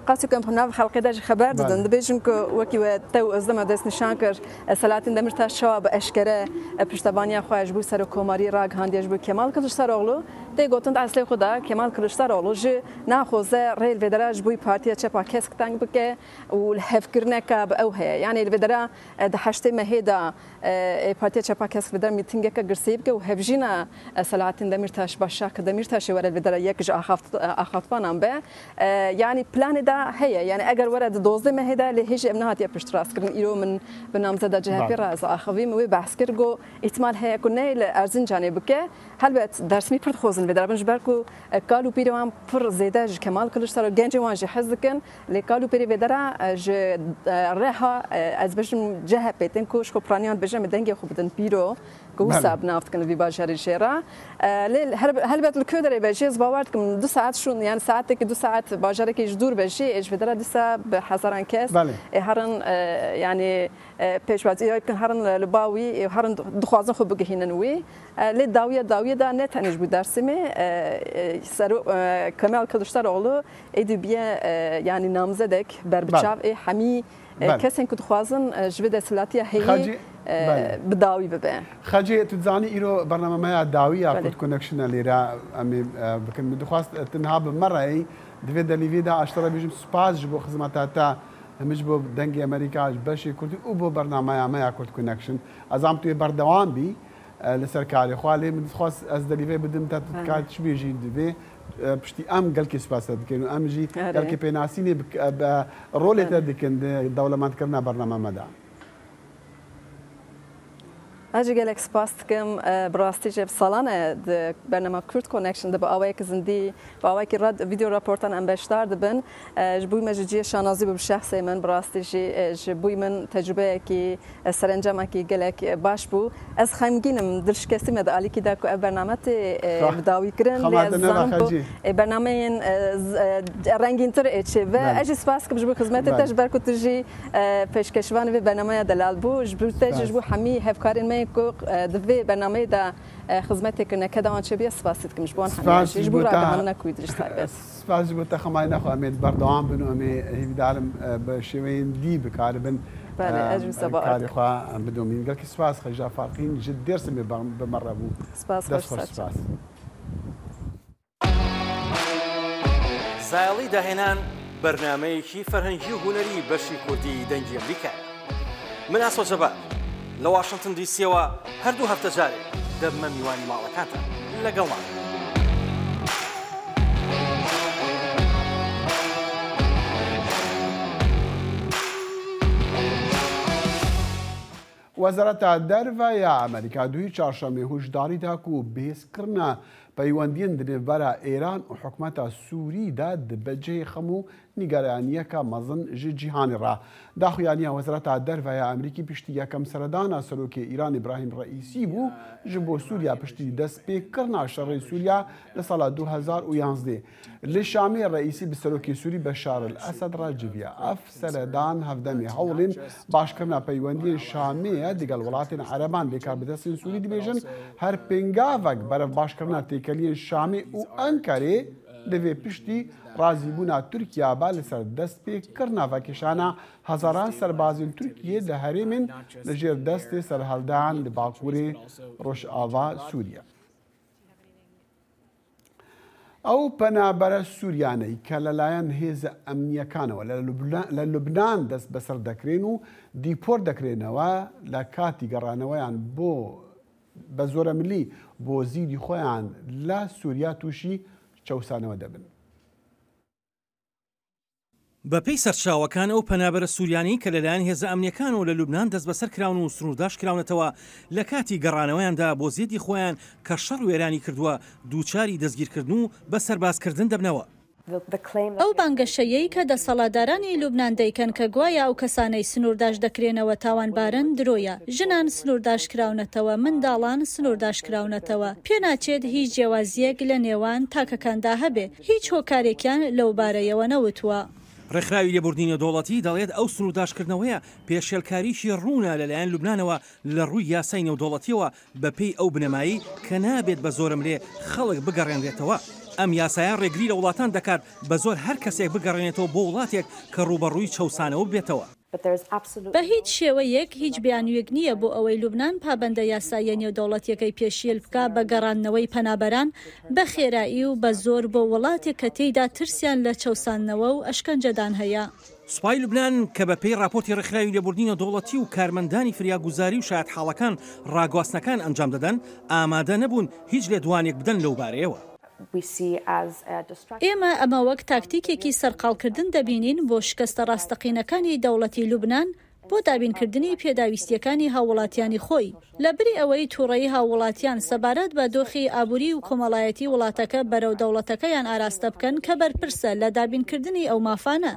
قاسو كم هناف خلق داج خبر دادن دبیجم که وکی تو ازدم دست نشان کر سلاطین دمرتا شاب اشکره پشتبانی خواهش بو سر کوماری راگ هندیش بو کمال کلشتاروغلو تی گوتند اصلی خدا کمال کلشتاروغلو ج ناخوزه ریل ودراج بو پارتیا چپا کسک تنگ بکه و الهفکرنه کاب او هي يعني الودرا دحشت مهدا پارتیا چپا کسک ودرا میتینگ که گرسیب که و هفجینا سلاطین دمرتاش باشا که دمرتاش ور الودرا یک جا اخافتانم به يعني بلان هي يعني اگر ورد دوزه مهدا لهج امنهات يا بشتراس كرن ايرو من بنامزه جهه راز اخوي مو بحث كرغو احتمال هي كنا ارزن جانبك هلبت درس مي فرد خوزن بدربن جبركو قالو بيروان فر زيداج كمال كلشتر جنجي وانجي حزكن لي قالو بيري بدرا ج رها از بشم جهه بيتنكو شكو برانيان بجم دنگي خو بدن بيرو كوساب نافت كن في باجر الشارع هلبت الكودري بجيز باورتكم 2 ساعات شون يعني ساعتك 2 ساعات باجرك يجدور بجي ايش بدرا دسا بحزران كاس هرن يعني بيشوات يمكن هرن لباوي هرن دخوازن خو بگهيننوي لي داويه دا نت هنج بو درسمي سرو كمال كلشتاروغلو ايدي بيان يعني نامزدك بربچاو اي حمي كسن كنت خوازن جبد سلاتيه هي بداوي ببان خاجي تزاني ايرو برنامج ما داويه كنت كونكشن اللي را امي بكن مدخواست تنهاب مره اي دفيدا ليفيدا اشترى بيجم سباز جبو خدماتاتا مجبو دنگي امريكا باشي كنت وبو برنامج ما كنت كونكشن ازامتو بردوام بي لسركاري خوالي مدخواست از دليفي بدم تتكات شبيجي دفي بشتي ام قال كي سباسات كانوا ام جي قال كي بيناسيني رول تدكن الدوله ما ذكرنا برنامج مدى اجي قالك سباست كم براستي جاب صالانه برنامج كورت كونكشن ده باويك زندي باويك راد فيديو رابورتان ام بشتار دبن جبوي مجديه شانازي بالشخص من براستي جبوي من تجربه كي سرنجام كي قالك باش بو از خمگینم دلش کسی مد علی كده کو برنامج بداوي كرن لازم برنامج رنگین تر اچ و اجي سباس كم جبوي خدمت تجبر كنت تجي پیشکشوان برنامج دلال بو جبوي تجبو حمي هفكارين کو دوی برنامه دا خدمت کنه که دوان چه بیا سپاسید که مشبون همیشه جبور آدم نکویدش سایب سپاس جبوت خمای نخو امید بردوام بنو امی هیچ دارم بشوین دی بکار بن بله اجم سباق کاری خوا بدو مین قال که سپاس خجا فارقین جد درس می بمره بو سپاس سپاس زایلی دهنان برنامه‌ی فرهنگی و هنری بەشی کوردی دەنگی ئەمریکا من ئاسۆ جەبار لە واشنگتن دیسیەوە هەردوو هەفتە جارێک دەبمە میوانی ماڵەکانتان لەگەڵمان. وەزارەتە دەرەوەیە ئەمریکا دوی چارشەمێ هۆشداری دا و بێزکردنە پەیوەندیان دنێبەرە ئێران و حکومەتە سووریدا دبەجێ خەموو نیگەرانیەکە مەزن ژ جیهانی ڕا داخوایانە وەزارەتە دەرەوەیە ئەمریکی پشتی یەکەم سەردانە سەرۆکی ئیران ئیبراهیم ڕەئیسی بوو ژ بۆ سووریا پشتی دەستپێکردنا شەڕی سووریا لە ساڵە 2011 لە شامێ ڕەئیسی بە سەرۆکی سووری بەشار الئەسەد ڕاجڤیە ئەف سەردان هەڤدەمی هەوڵین باشکردنا پەیوەندی شامەیە دیگەڵ وڵاتین عەرەبان بێکاربەدەستین سووری دەبێژن هەر پێنگاوێک بەرەو باشکردنا تێکەلیên شامێ و ئەنکەرێ دەوێ پشتی رازیبوونا تورکیا با لەسەر دەستپێکردنا ڤەکێشانە هەزاران سەربازین تورکیە لە هەرێمن لەژێر دەستێ سەرهەڵدان لە باکوورێ ڕۆژئاوا سووریا. ئەو پەنابەرە سووریانەی کە لەلایەن هێزە ئەمنیەکانەوە لە لوبنان دەست بەسەر دەکرێن و دیپۆر دەکرێنەوە لە کاتی گەڕانەوەیان بۆ بە زۆرە ملی بۆ زیری خۆیان لە سووریا تووشی چەوسانەوە دەبن. بەپێی سەرچاوەکان ئەو پەنابەرە سووریانی کە لەلایەن هێزە ئەمنیەکانەوە لە لوبنان دەست بەسەر کراون و سنوورداش کراونەتەوە لە کاتی گەڕانەوەیاندا بۆ زیێتی خۆیان کە شەڕ وێرانی کردووە دووچاری دەستگیرکردن و بە سەربازکردن دەبنەوە. ئەو بانگەشەیەی کە دەسەڵاتدارانی لوبنان دەیکەن کە گوایە ئەو کەسانەی سنوورداش دەکرێنەوە تاوانبارن درۆیە. ژنان سنوورداش کراونەتەوە، منداڵان سنوورداش کراونەتەوە. پێناچێت هیچ جیاوازیەک لە نێوان تاکەکاندا هەبێ. هیچ هۆکارێکیان لەو بارەیەوە نەوتووە. ڕێکخراوی لێبوردنی دەوڵەتی دەڵێت ئەو سنوورداشکردنەوەیە پێشێلکاریشی ڕوونە لەلایەن لوبنانەوە لە ڕووی یاسای نێودەوڵەتیەوە بەپێی ئەو بنەمایی کە نابێت بە زۆرم لێ خەڵک بگەڕێنرێتەوە. ئەم یاسایان ڕێگری لە وڵاتان دەکات بە زۆر هەر کەسێک بگەڕێنێتەوە بۆ وڵاتێک کە ڕوبەڕووی چەوسانەوە بێتەوە. بە هیچ شێوەیەک هیچ بیانوێک نییە بۆ ئەوەی لوبنان پابەندە یاساییە نێودەوڵەتیەکەی پێشیل بکە بە گەڕانەوەی پەنابەران بە خێرایی و بە زۆر بۆ وڵاتێک کە تێیدا ترسیان لە چەوسانەوە و ئەشکەنجەدان هەیە. سوپای لوبنان کە بەپێی راپۆرتی ڕێکخراوی لێبوردنی دەوڵەتی و کارمەندانی فریاگوزاری و شایەت حاڵەکان ڕاگواستنەکان ئەنجام دەدەن ئامادە نەبوون هیچ لێدوانێک بدەن لەو بارەیەوە. ئێمە ئەمە وەک تاکتیکێکی سەرقاڵکردن دەبینین بۆ شکستە ڕاستەقینەکانی دەوڵەتی لوبنان بۆ دابینکردنی پێداویستیەکانی هاوڵاتیانی خۆی لە بری ئەوەی تووڕەیی هاوڵاتیان سەبارەت بە دۆخی ئابووری و کۆمەڵایەتی وڵاتەکە بەرەو دەوڵەتەکەیان ئاراستە بکەن کە بەرپرسە لە دابینکردنی ئەو مافانە.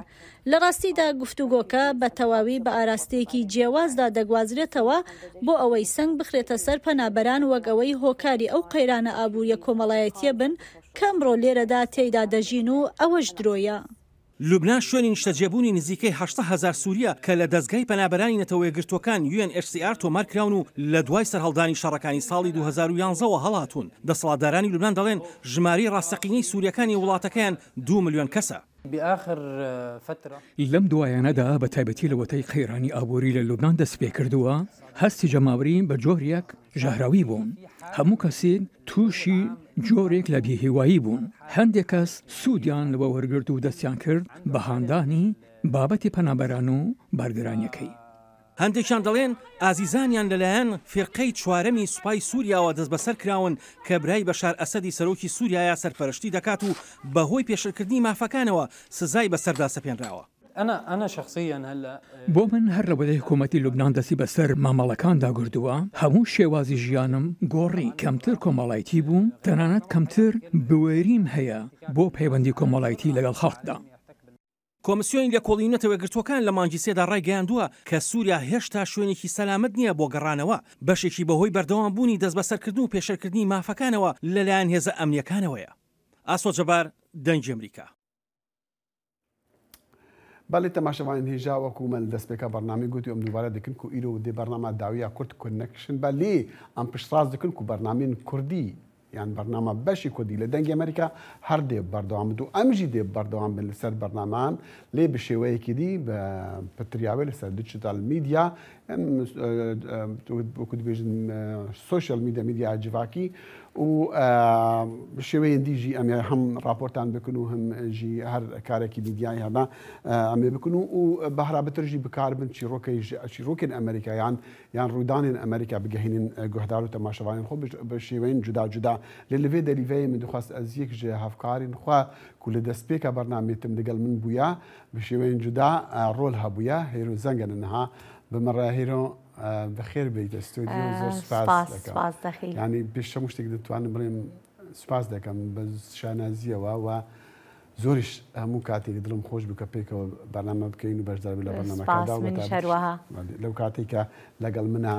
لە ڕاستیدا گفتوگۆکە بە تەواوی بە ئاراستەیەکی جیاوازدا دەگوازرێتەوە بۆ ئەوەی سنگ بخرێتە سەر پەنابەران وەک ئەوەی هۆکاری ئەو قەیرانە ئابووریە کۆمەڵایەتیە بن کە ئەمڕۆ لێرەدا تێیدا دەژین و ئەوەش درۆیە. لوبنان شوێنی نیشتەجێبوونی نزیکەی 800,000 سووریە کە لە دەستگای پەنابەرانی نەتەوەی گرتوەکان UNHCR تۆمار کراون و لە دوای سەرهەڵدانی شەڕەکانی ساڵی 2011ەوە هەڵاتون. دەسەڵاتدارانی لوبنان دەڵێن ژماری ڕاستەقینەی سووریەکانی وڵاتەکەیان 2 ملیۆن کەسە. لەم دوایانەدا بە تایبەتی لە وەتەی قەیرانی ئابووری لە لوبنان دەست پێ کردووە هەستی جەماوری بە جۆرێک ژاهراوی بوون. هەموو کەسێک تووشی جۆرێک لە بێهێوایی بوون. هەندێک کەس سوودیان لەوە وەرگرت و دەستیان کرد بە هاندانی بابەتی پەنابەران و بارگرانیەکەی. هەندێکیان دەڵێن ئازیزانیان لەلایەن فێرقەی چوارەمی سوپای سووریاوە دەست بەسەر کراون کە برای بەشار ئەسەدی سەرۆکی سووریایە سەرپەرشتی دەکات و بەهۆی پێشکردنی مافەکانەوە سزای بەسەردا سەپێنراوە. بۆ من هەر لە وەدەی حکوومەتی لوبنان دەستی بەسەر مامەڵەکاندا گردووە هەموو شێوازی ژیانم گۆڕی کەمتر کۆمەڵایەتی بووم تەنانەت کەمتر بوێریم هەیە بۆ پەیوەندی کۆمەڵایەتی لەگەڵ خەڵکدا. کۆمسیۆنی لێکۆڵینی نەتەوەی گرتوەکان لە مانگی سێدا ڕایگەیاندووە کە سووریا هێشتا شوێنێکی سەلامەت نییە بۆ گەڕانەوە بەشێکی بەهۆی بەردەوام بوونی دەست بەسەرکردن و پێشەرکردنی مافەکانەوە لەلایەن هێزە ئەمنیەکانەوەیە. ئاسۆ جەبار دەنگی ئەمریکا. بەڵێ تەماشەوان هێژا وەکومە دەستپێکە بەرنامی گوتی ئەم دووبارە دەکەن و ئیرۆ دێ بەرنامە داویە کورد کۆنەکشن بە لێ ئەم پشتڕاست دەکەن و بەرنامین کوردی یان بەرنامە بەشی کوردی لە دەنگی ئەمریکا هەر دێ بەردەوام بوو ئەمژی دێ بەردەوام بن لەسەر بەرنامان لێ بە شێوەیەکی دی بە پتریاوێ لەسەر دیجیتال میدیا وەکو دەبێژن سوشیال میدیا جیڤاکی و شێوەیە دیژی ئەمێ هەم راپۆرتان بکن و هەم ژی هەر کارێکی میدیای هەنا ئەمێ بکن و بە هەرابەترژی بکار بن چیرۆکێن ئەمریکایان یان ڕوودانێن ئەمریکا بگەهێنن گوهدار و تەماشەوانین خۆ بە شێوەیەن جودا جودا لە لەوێ دەریڤەیە من دخواست ئەز یەک ژێ هەفکارین خوا کو لە دەستپێکە بەرنامێتم دەگەڵ من بووە بە شێوەیەن جودا ڕۆل هەبووە هێرو زەنگەنەها بمەڕە هێرۆ بەخێر بیت ئەستۆدیۆ زۆر سپاس دەکەم ینی پێش هەموو شتێک دەتوانم بڵێم سپاس دەکەم بە شانازیەوە و زۆریش هەموو کاتێک دڵم خۆش بکە پێکەوە بەرنامە بکەین و بەشدار لە بەرنامەکەدا لەو کاتێکە لەگەڵ منە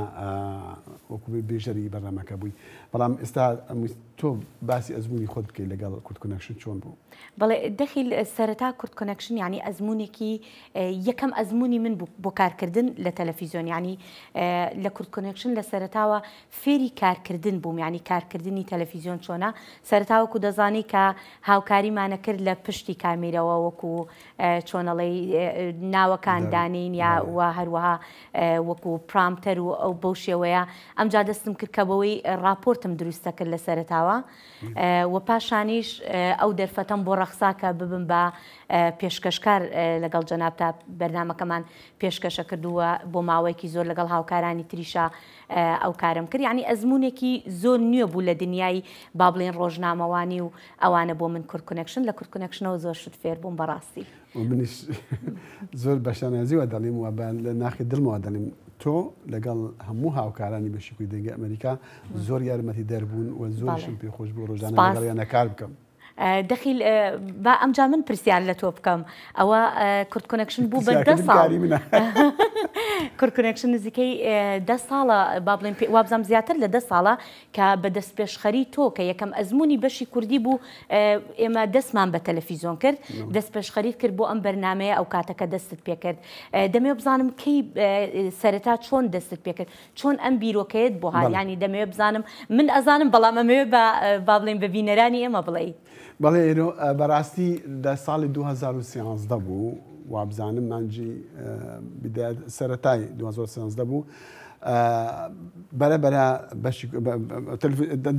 وەکو بێژەری بەرنامەکە بووی بەڵام ئێستا تۆ باسی ئەزمموی خۆت بکەیت لەگەڵ کورد کۆنەکشن چۆن بوو؟ بەڵێ دەخیل سەرەتا کورد کۆنەکشن ینی ئەزمموونێکی یەکەم ئەزمموی من بۆ کارکردن لە تەلەڤیزیۆن ینی لە کورد کۆنەکشن لە سەرەتاوە فێری کارکردن بووم ینی کارکردنی تەلەڤیزیۆن چۆنە سەرەتاوەکو دەزانی کە هاوکاریمانە کرد لە پشتی کامێرەوە وەکو چۆنەڵی ناوەکان دانین یا وە هەروەها وەکو پرامتەر و ئەو بەو شێوەیە ئەمجا دەستم کرد کە بەوەی راپۆرتم دروستە کرد لە سەرەتاوە داوە و پاشانیش ئەو دەرفەتەم بۆ ڕەخساکە ببم بە پێشکەشکار لەگەڵ جەنابتا بەرنامەکەمان پێشکەشە کردووە بۆ ماوەیەکی زۆر لەگەڵ هاوکارانی تریشا ئەو کارم کرد یعنی ئەزمونێکی زۆر نییە بوو لە دنیای با بڵێن ڕۆژنامەوانی و ئەوانە بۆ من کورد کۆنێکشن لە کورد کۆنێکشنەوە زۆر شت فێر بووم بەڕاستی منیش زۆر بەشانازیوە دەڵیم و لە ناخی دڵمەوە دەڵیم تۆ لەگەڵ هەموو هاوکارانی بەشی کوردی ئەمریکا زۆر یارمەتی دەربوون و زۆرشم پێخۆش بوو ڕۆژانە لەگەڵیانە کار بکەم. دەخیل با ئەمجا من پرسیار لە تۆ بکەم ئەوە کورد کۆنێکشن بوو بە 10 ساڵ کورد کۆنێکشن نزیکەی 10 ساڵە با بڵێن وابزانم زیاتر لە 10 ساڵە کە بە دەست پێشخەری تۆ کە یەکەم ئەزمموی بەشی کوردی بوو ئێمە دەستمان بە تەلەڤیزۆن کرد دەست پێشخەریت کرد بۆ ئەم بەرنمەیە ئەو کاتەکە دەستت پێ کرد دەمێ بزانم کەی سەرەتا چۆن دەستت پێ کرد چۆن ئەم بیرۆکەیەت بۆ هالیانی دەمەوێ بزانم من ئەزانم بەڵام ئەمەوێ با بڵێن بە بینەرانی ئێمە بڵێ بەڵێ بەڕاستی لە ساڵی 2013 بوو وابزانم مانجی سەرەتای 2013 بوو بەرەبەرە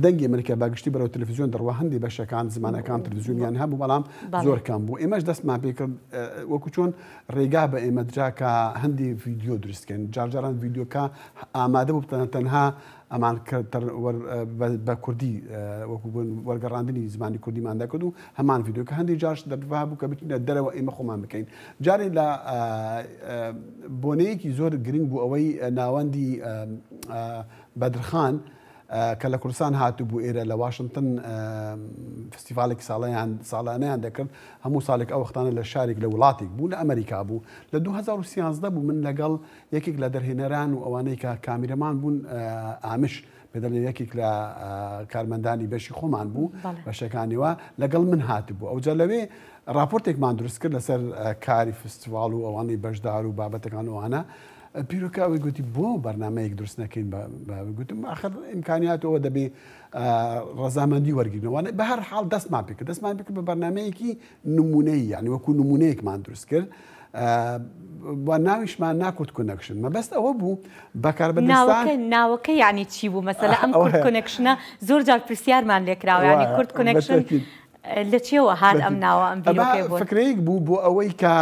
دەنگی ئەمریکا باگشتی بەرەو تەلەڤیزیۆن دەڕوا هەندی بەشەکان زمانەکان تەلەڤیزیۆنیان هەبوو بەڵام زۆر کەم بوو ئێمەش دەستمان پێ کرد وەکو چۆن ڕێگا بە ئێمە درا کە هەندی ڤیدیۆ دروستکەن جارجاران ڤیدیۆکە ئامادە بوو تەنها ئەمان بە کوردی وەکو وەرگەڕاندنی زمانی کوردیماندا کرد و هەمان ڤیدیۆکە هەندی جاش دەربا بوو کە بتونە دەرەوە ئێمە خۆمان بکەین جارێ لە بۆنەیەکی زۆر گرنگ بوو ئەوەی ناوەندی بەدرخان کە لە کوردستان هاتوو بوو ئێرە لە واشنگتن فستیڤالێکی ساڵانەیان دەکرد هەموو ساڵێک ئەو وەختانە لە شارێک لە وڵاتێک بوو لە ئەمریکا بوو لە 2013 بوو من لەگەڵ یەکێک لە دەرهێنەران و ئەوانەی کە کامیرەمان بوون ئامش پێدەڵێن یەکێک لە کارمەندانی بەشی خۆمان بوو بەشەکانیوە لەگەڵ من هاتبوو ئەوجا لەوێ راپۆرتێکمان دروست کرد لەسەر کاری فستیڤال و ئەوانەی بەشدار و بابەتەکان ئەوانە پیرۆکاوی گوتی بۆ بەرنمەیەک دروست نەکەین گوتم آخر ئیمکانیاتەوە دەبێ ڕەزامەندی وەرگینەوە بە هەر حاڵ دەستمان پێ کرد بە بەرنمەیەکی نمونەیە یعنی وەکو نمونەیەکمان دروست کرد بۆ ناویشمان ناکورد کۆنێکشن مەبەست ئەوە بوو بەکاربەدەستان ناوەکە یعنی چی بوو مەسەلا ئەم کورد کۆنێکشنە زۆر جار پرسیارمان لێکراوە ینی کورد کۆنێکشن لە چێوە هات ئەم ناوە ئەم بیرۆکەی بوو فکرەیەک بوو بۆ ئەوەی کە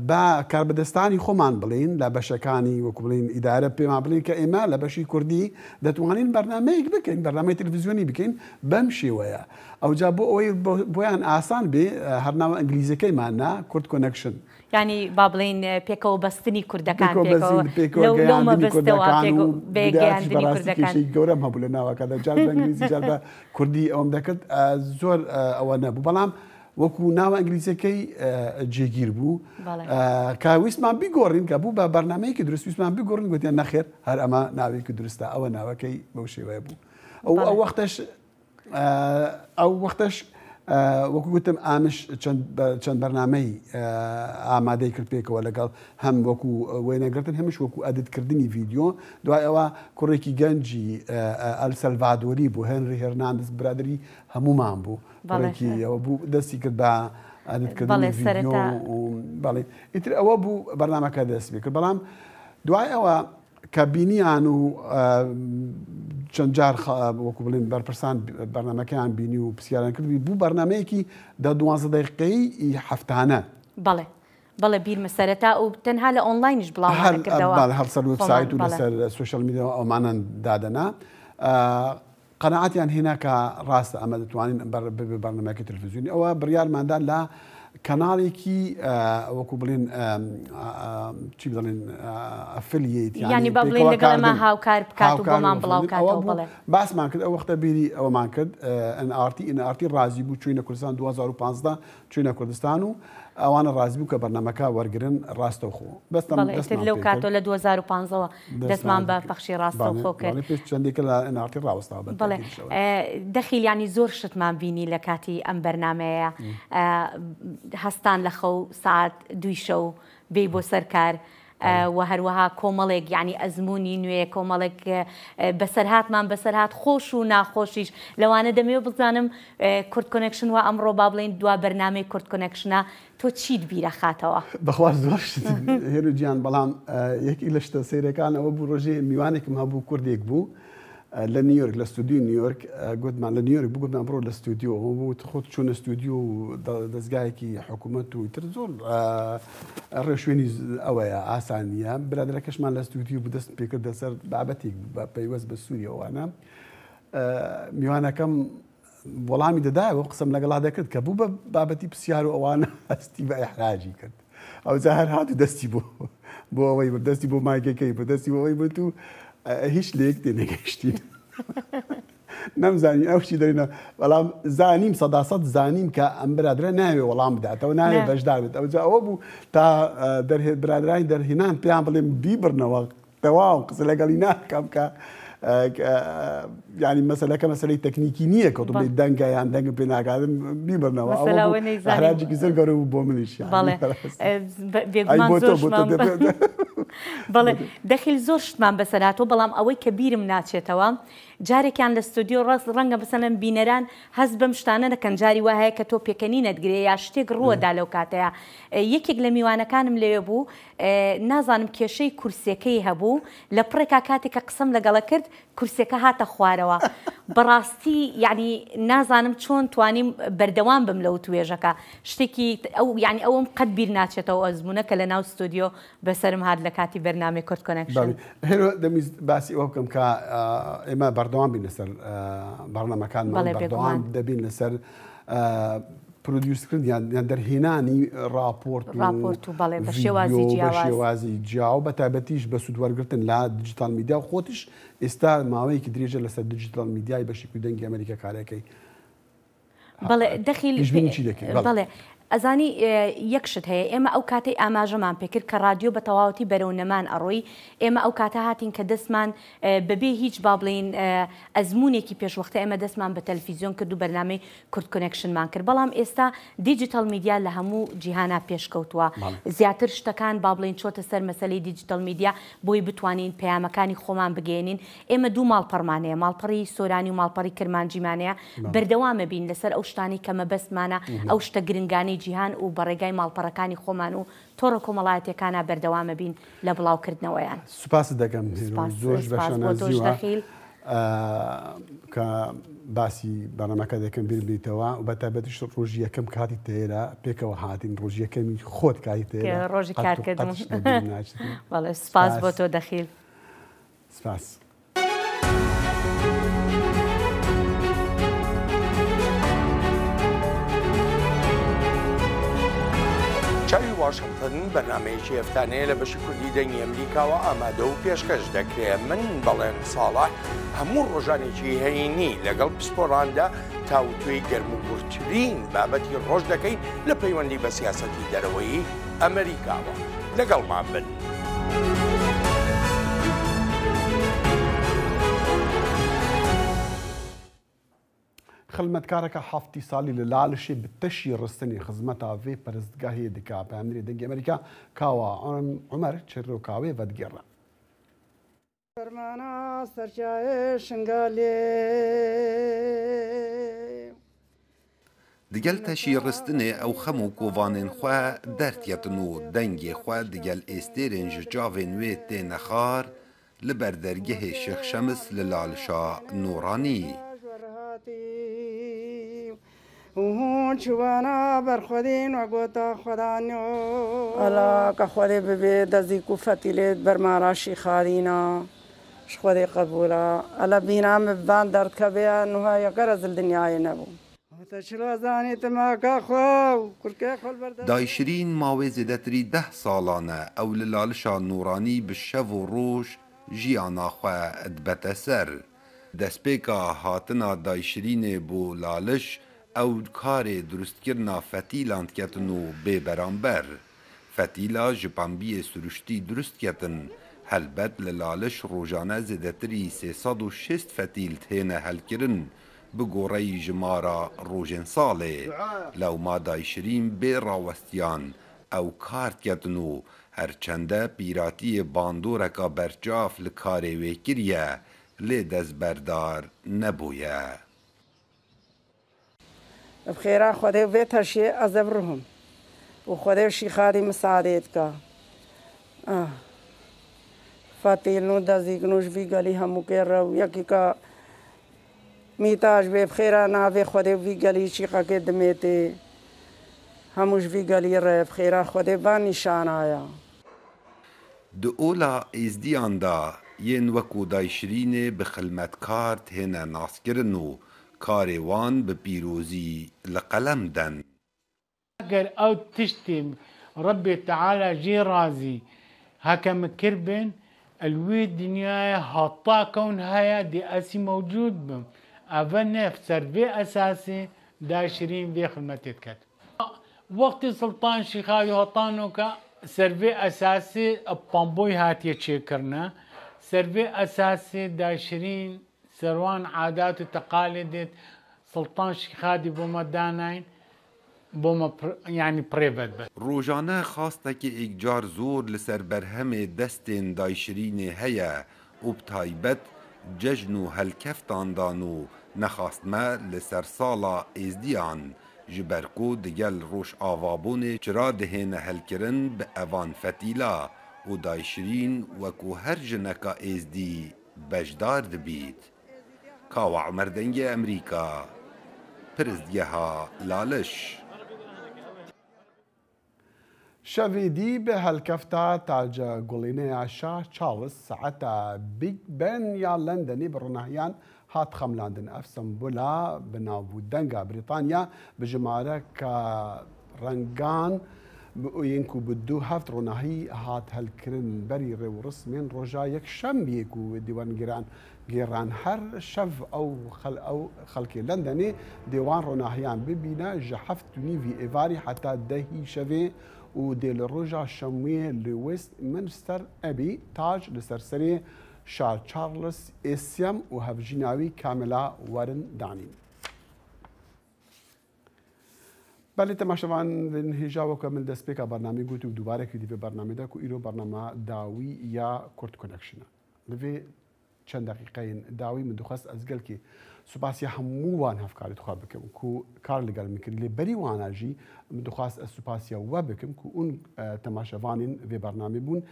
با کاربەدەستانی خۆمان بڵین لە بەشەکانی وەکو بڵین ئیدارە پێمان بڵین کە ئێمە لە بەشی کوردی دەتوانین بەرنمەیەک بکەین بەرنامەی تەلەڤیزیۆنی بکەین بەم شێوەیە ئەوجا بۆ ئەوەی بۆیان ئاسان بێ هەرناوە ئەنگلیزەکەیماننا کورد کۆنێکشن ینی با بڵین پێکەوە بەستنی کوردەکان لەو مەبەستەوە بێگەیاندنی کوردەکان گەورەم هەبوو لە ناوەکەدا جار بە ئەنگلیزی جار بە کوردی ئەوم دەکرد زۆر ئەوە نەبوو بەڵام وەکو ناوە ئەنگلیزیەکەی جێگیر بوو کاویستمان بیگۆڕین کە بوو بە بەرنمەیەکی دروست ویستمان بیگۆڕین گوتیان نەخێر هەر ئەمە ناوێکی دروستە ئەوە ناوەکەی بەو شێوەیە بوو ئەو وەختەش وەکو گوتم ئامش چەند بەرنامەی ئامادەی کرد پێکەوە لەگەڵ هەم وەکو وێنەگرتن هەمش وەکو ئەدتکردنی ڤیدیۆ دوای ئەوە کوڕێکی گەنجی ئەلسەلڤادۆری بوو هێنری هێرناندز برادری هەمومان بوو ئەوە بوو دەستی کرد بە ئەدتکردنی ڤیدیۆ بەڵێ ئیتر ئەوە بوو بەرنامەکە دەست پێ کرد بەڵام دوای ئەوە کە بینیان و چەند جار وەکو بڵین بەرپرسان بەرنمەکەیان بینی و پرسیاریان کردی بوو بەرنمەیەکی 12 دقیقەی هەفتانە بەڵێ بیرمە سەرەتا و تەنها لە ئۆنلاینش بڵاوکردەوە هەڵسەر وێبسایت و لەسەر سوشەل میدیا ئەومانە دادەنا قەنەعەتیان هێنا کە ڕاستە ئەمە دەتوانین ببێ بەرنمەیەکی تەلەڤیزیۆنی ئەوە بڕیارماندا لە کەناڵێکی وەکو بڵین چی بڵێن ئەفلیێت ینی بە بڵێن لەگەڵ ئەمە هاوکار بکات و بۆمان بڵاوکاتەوە بڵێ باسمان کرد ئەو وەختە بیری ئەوەمان کرد NRT ڕازی بوو چوینە کوردستان 2015 چوینە کوردستان و ئەوانە ڕازی بوو کە بەرنمەکە وەرگرن ڕاستەوخۆ بەستم لەو کاتۆ لە 2015 دەستمان بە پەخشی ڕاستەوخۆ کرد پێش چەندێکە لە NRT ڕاوەستا بڵێ دەخیلیانی زۆر شتمان بینی لە کاتی ئەم بەرنمەیە هەستان لە خەو سعات 2 شەو بێ بۆ سەرکار و هەروەها کۆمەڵێک یعنی ئەزمموی نوێ کۆمەڵێک بەسەرهاتمان بەسەرهات خۆش و ناخۆشیش لەوانە دەمێ بزانم کورد کۆنێکشن و ئەمڕۆ با بڵێن دوا بەرنامەی کورد کۆنێکشنە تۆ چیت بیرە خاتەوە بەخواست زۆر هێرو گیان بەڵام یەکی لە شتە سەیرەکان ئەوە بوو ڕۆژێ میوانێکم هەبوو کوردێک بوو لە نیویۆرک لە استودیو نیویۆرک گوتمان لە نیویۆرک بگوتمان بڕۆ لە استودیۆ بوت خۆت چوونە استودیو دەستگایەکی حکوومەت و تر زۆر ڕێشوێنی ئەوەیە ئاسانیە برادەکەشمان لە استودیو بدەست پێکردە سەر بابەتێک پەیوەست بە سووریەوەوانە میوانەکەم وەڵامی دەدایەوە قسم لەگەڵا دەکرد کە بوو بە بابەتی پرسیار و ئەوانە هەستی بە ئەحراجی کرد ئەو جا هەر هاتو دەستی بۆ ئەوەی بەدەستی بۆ مایکەکەی بەدەستی بۆەوەی بێت و هیچ لێک تێنەگەشتین نەمزانین ئەو شتی دەرینە بەڵام زانیم سەداسەد زانیم کە ئەم برادرە ناوێ وەڵام بداتەوە ناوێ بەشدار بێت ئەوجا ئەوە بوو تا دەرهێت برادرانی دەرهێنان پێیان بڵێم بیبرنەوە تەواو قسە لەگەڵی ناکەم کە ینی مەسەلەکە مەسەلەی تەکنیکی نییە کە بڵێ دەنگیان دەنگ پێ ناکاتن بیبرنەوە هەراجێکی زەر گەورە بوو بۆ منیش بەڵێ دەخیل زۆر شتمان بەسەراتەوە بەڵام ئەوەی کە بیرم ناچێتەوە جارێکیان لە ستودیۆ ڕاست ڕەنگە بسەنم بینەران هەست بەم شتانە دەکەن جاری وایە کە تۆ پێکەنی نەتگرێ یا شتێک ڕووەدا لەو کاتەیە یەکێک لە میوانەکانم لێ بوو نازانم کێشەی کورسەکەی هەبوو لە پڕێکا کاتێکە قسەم لەگەڵە کرد کورسەکە هاتە خوارەوە بەڕاستی یعنی نازانم چۆن توانیم بەردەوام بم لەو توێژەکە شتێکی ئەو یعنی ئەوم قەت بیر ناچێتەوە ئەزمونە کە لە ناو ستودیۆ بەسرم هات لە کاتی بەرنامەی کورت کۆنێکشن هێرۆ دەمیست باسی ئەوە بکەم کە ئێمە بەردەوام بین لەسەر بەڕنامەکانمان بەردەوام دەبین لەسەر پرۆدیوسکردن یان دەرهێنانی راپۆرت و بەڵێ بە شێوازی جیاو بە تایبەتیش بە سوودوەرگرتن لە دیجیتال میدیا و خۆتیش ئێستا ماوەیەکی درێژە لەسەر دیجیتال میدیای بەشی دەنگی ئەمریکا کارەکەی بەڵێ دەخیل بەڵێ ئەزانی یەکشت هەیە ئێمە ئەو کاتەی ئاماژەمان پێکرد کە رادیۆ بە تەواوەتی بەرەو نەمان ئەڕۆی ئێمە ئەو کاتە هاتین کە دەستمان بەبێ هیچ با بڵین ئەزمونێکی پێشوەختە ئێمە دەستمان بە تەلەڤیزیۆن کرد و بەرنامەی کورت کۆنێکشنمان کرد بەڵام ئێستا دیجیتال میدیا لە هەموو جیهانا پێشکەوتووە زیاتر شتەکان با بڵین چۆتە سەر مەسەلەی دیجیتال میدیا بۆی بتوانین پەیامەکانی خۆمان بگەێنین ئێمە دوو ماڵپەڕمانەیە ماڵپەڕی سۆرانی و ماڵپەڕی کرمانجیمانەیە بەردەوامە بین لەسەر ئەو شتانی کە مەبەستمانە ئەو شتە گرنگانی جیهان و بەڕێگای ماڵپەڕەکانی خۆمان و تۆڕە کۆمەڵایەتەکانە بەردەوامە بین لە بڵاوکردنەوەیان سوپاس دەکەم زۆر بەشانازیوە کە باسی بەڕەمەکە دەکەم بیر بێتەوە و بەتابەتیش ڕۆژی یەکەم کاتی تێرە پێکەوە هاتین ڕۆژی یەکەمی خۆت کاتی تێرە ڕۆژی کارکردن بەڵێ سپاس بۆ تۆ دەخیل سپاس. چاوی واشنگتن بەرنامەیەکی هەفتانەیە لە بەشی کوردی دەنگی ئەمریکاوە ئامادە و پێشکەش دەکرێت من بەڵێن ساڵح هەموو ڕۆژانێکی هەینی لەگەڵ پسپۆڕاندا تاوتوێی گەرموگورترین بابەتی ڕۆژ دەکەین لە پەیوەندی بە سیاسەتی دەرەوەی ئەمریکاوە لەگەڵمان بن. خلمەتکارەکە هەفتی ساڵی لە لاڵشی بتەشی ڕستنی خزمەتا vê پەرستگاهەیە دika پامنێ دەنگی ئەمریکا کاوە عومەر چێرۆکاوێ بەدگێڕە. فەرمانە سەرچایە شنگالێ دیگەل تەشی ڕستنێ ئەو خەم و کۆڤانên xwe دەرتێتن و دەنگê xwe دیگەل ئێستێرên ji cavên wê tê nexar li ber dergehê Şêx Şems li Lalişa Nûranî. هون چوبانا برخودین و گوتا خدانیو الا که خودی ببی دزی کوفتی لید برماراشی خارینا خودی قبولا الا بینام بان درد کبیا نوها یکرز الدنیای نبو دایشرین ماوێ زێدەتری 10 ساڵانە ئەو لە لالشا نوورانی bi şev û roj jiyana xwe dibete ser. Destpêka hatina dayşirînê bû laliş ew karê durustkirina fetîlan diketin û bêberanber. Fetîla ji pembiyê süruştî durust diketin. Helbet li laliş rojane zêdetirî 360 fetîl têne helkirin bi goreyî ji mara rojên salê. Lewma dayşirîn bê rawestiyan ew kar diketin û herçende pîratiyê bandoreka berçav li karê wê kiriye lê dezberdar nebûye. بخيرا خدي بيتها شيء أزبرهم وخدي شي خادي مساعدتك فاتيلنو دازيكنوش في قالي همو كيرو يكيكا ميتاج بخيرا نافي خودي في قالي شيقا كدميتي هموش في قالي ريب خيرا خودي باني شانايا دو اولا ازدیان دا ین وکو دایشرین بخلمت کارت هنه ناسکرنو کاروان به پیروزی لقلم دن اگر او تشتم ربي تعالى جي رازي هكا مكربن الوي الدنيا هطا كون هيا دي اسي موجود بم افنف سرفي اساسي داشرين في خدمتك كت وقت سلطان شيخاوي هطانوكا سرفي اساسي بامبوي هاتي تشيكرنا سرفي اساسي داشرين سروان عادات وتقاليد سلطان شيخادي بومدانين بوما يعني بريفت بس روزانه خواسته که اگجار زور لسر برهم دستین دایشرین هیا و بتایبت ججن و هلکفتان دانو نخواست ما لسر سالا ازدیان جبرکو دگل روش آوابون چرا دهین هلکرن به اوان فتیلا و دایشرین وکو هر جنکا ازدی بجدار دبید کاوا عمر دنگ امریکا پرزدگها لالش شافيدي بهالكفتا تاج قوليني عشا تشارلز ساعتا بيج بن يا لندني برناهيان هات خم لندن افسم بولا بنابو دنقا بريطانيا بجمارة كرنقان ينكو بدو هفت رناهي هات هالكرن بري رو رسمين رجا يك شم يكو ديوان جيران هر شف او خلقي لندني ديوان رناهيان ببينا جحفتني في ايفاري حتى دهي شفي وديل الرجع شمويه لويست منستر أبي تاج لسرسري شار تشارلز إسيام وهفجيناوي كاملا ورن دانين بله تماشاوان لنهجا وكمل دسبيكا برنامج قلتو دوباره كدي في برنامج دا كو إيرو برنامج داوي يا كورت كونكشن لفي چند دقيقين داوي من دخست أزقل كي سوپاسیا هموان هفکاری تو خواب بکم کو کار لگل میکنی لی بری واناجی مدخواست سوپاسیا و بکم کو اون تماشاوانین و برنامه بون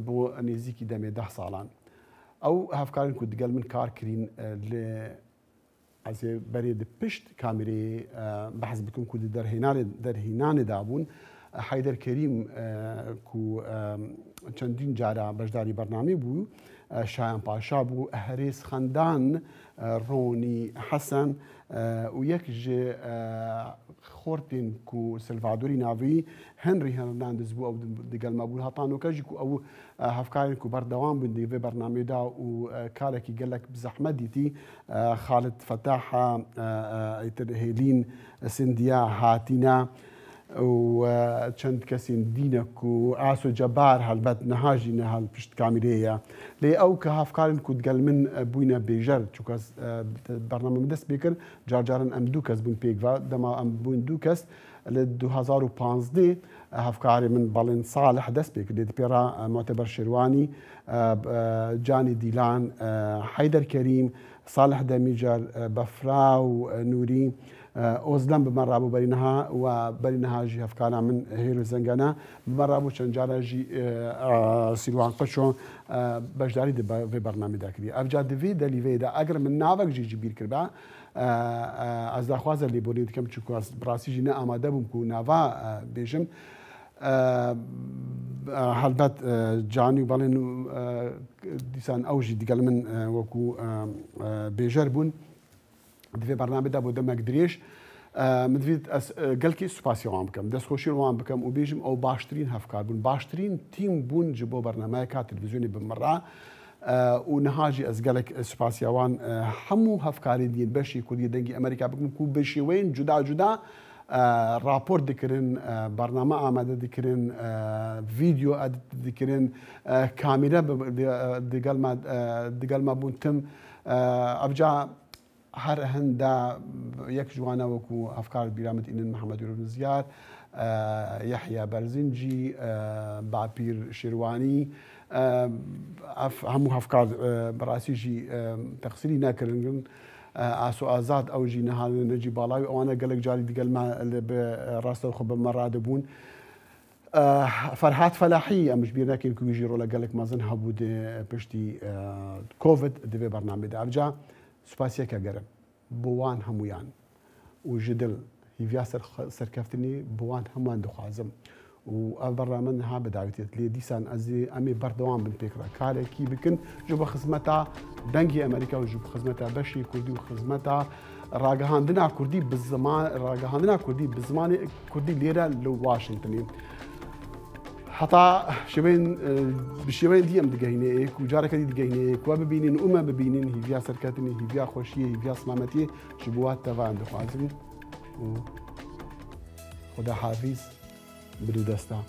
بو نزیکی دم 10 سالان او هفکارین کو دگل من کار کرین ل از بری د پشت کامری بحث بکم کو درهینان دابون حیدر کریم کو چندین جارا بجداری برنامه بو شایان پاشا بو هریس خاندان روني حسن ويك جي خورتين كو سلفادوري نافي هنري هرنانديز بو او دقال ما بو هطانو كاجيكو او هفكارين كو بردوان بندي في برنامج دا وكالكي قال لك بزحمه ديتي خالد فتاح هيلين سنديا هاتينا وچند کسین دینک و آسو جبار هالبد نهاجی نهال پشت کامیریه لی او که هفکارن کود گل من بوینا بیجر چوکاس برنامه مدست بیکر جارجارن ام دوکس بون پیک و دما ام بون دوکس ل 2015 هفکاری من بالن صالح دست بیکر لی پیرا معتبر شروانی جانی دیلان حیدر کریم صالح دمیجر بفراو نوری اوزلم بمرابو برينها وبرينها جي هفكانا من هيرو زنگانا بمرابو چنجارا جي سيلوان قشو بجداري في برنامج داكري افجاد في دلي في دا اگر من ناوك جي بير كربا از دخواز اللي بوليد كم چكو براسي جي نا اماده بمكو ناوا بيجم هلبت جاني بالين ديسان اوجي ديقال من وكو بيجر بون في برنامج دا بودا مقدريش مدفيد قالكي سوباسيون عم بكم داس خوشي وعم بكم وبيجم او باشترين هفكار بون باشترين تيم بون جبو برنامج تلفزيوني بالمره ونهاجي از قالك سوباسيوان حمو هفكاري ديال باشي كل دنجي امريكا بكم كو باشي وين جدا رابور دكرن برنامج آماده دكرن فيديو دكرن كاميرا دقال ما بون تم ابجا هر هندا يك جوانا وكو افكار برامج ان محمد بن زياد يحيى برزنجي بابير شرواني همو افكار براسيجي تقصيري ناكرن اسو ازاد او جي نهال نجي بالاوي وانا قالك جاري دقال ما راسه خب مراد بون فەرهات فەلاحی ئەمش بیر ناکەین کو ویژی ڕۆلە گەلێک مەزن هەبوو پشتی کۆڤید دەبێ بەرنامەدا ئەبجا سوپاسیەکە گەرم بۆوان هەمویان و ژدل هیڤیا سەرکەفتنی بۆوان هەمووان دخوازم و ئەو بەڕامە نەها بەداوێتێت لێ دیسان ئەزێ ئەمێ بەردەوام بن پێکرا کارێکی بکن ژ بە خزمەتە دەنگی ئەمریکا و ژ خزمەتە بەشی کوردی و خزمەتە ڕاگەهاندنا کوردی ڕاگەهاندنا کوردی بە زمانی کوردی لێرە لە واشنگتنی حتا بشێوەیە دی ئەم دگەینەیەک و جارەکەی دگەینەیەک وا ببینین ئومە ببینین هیڤیا سەرکەتنی هیڤیا خۆشیە هیڤیا سلامەتی ji بوات تەوان دەخوازم و خدا حافیز برو دەستا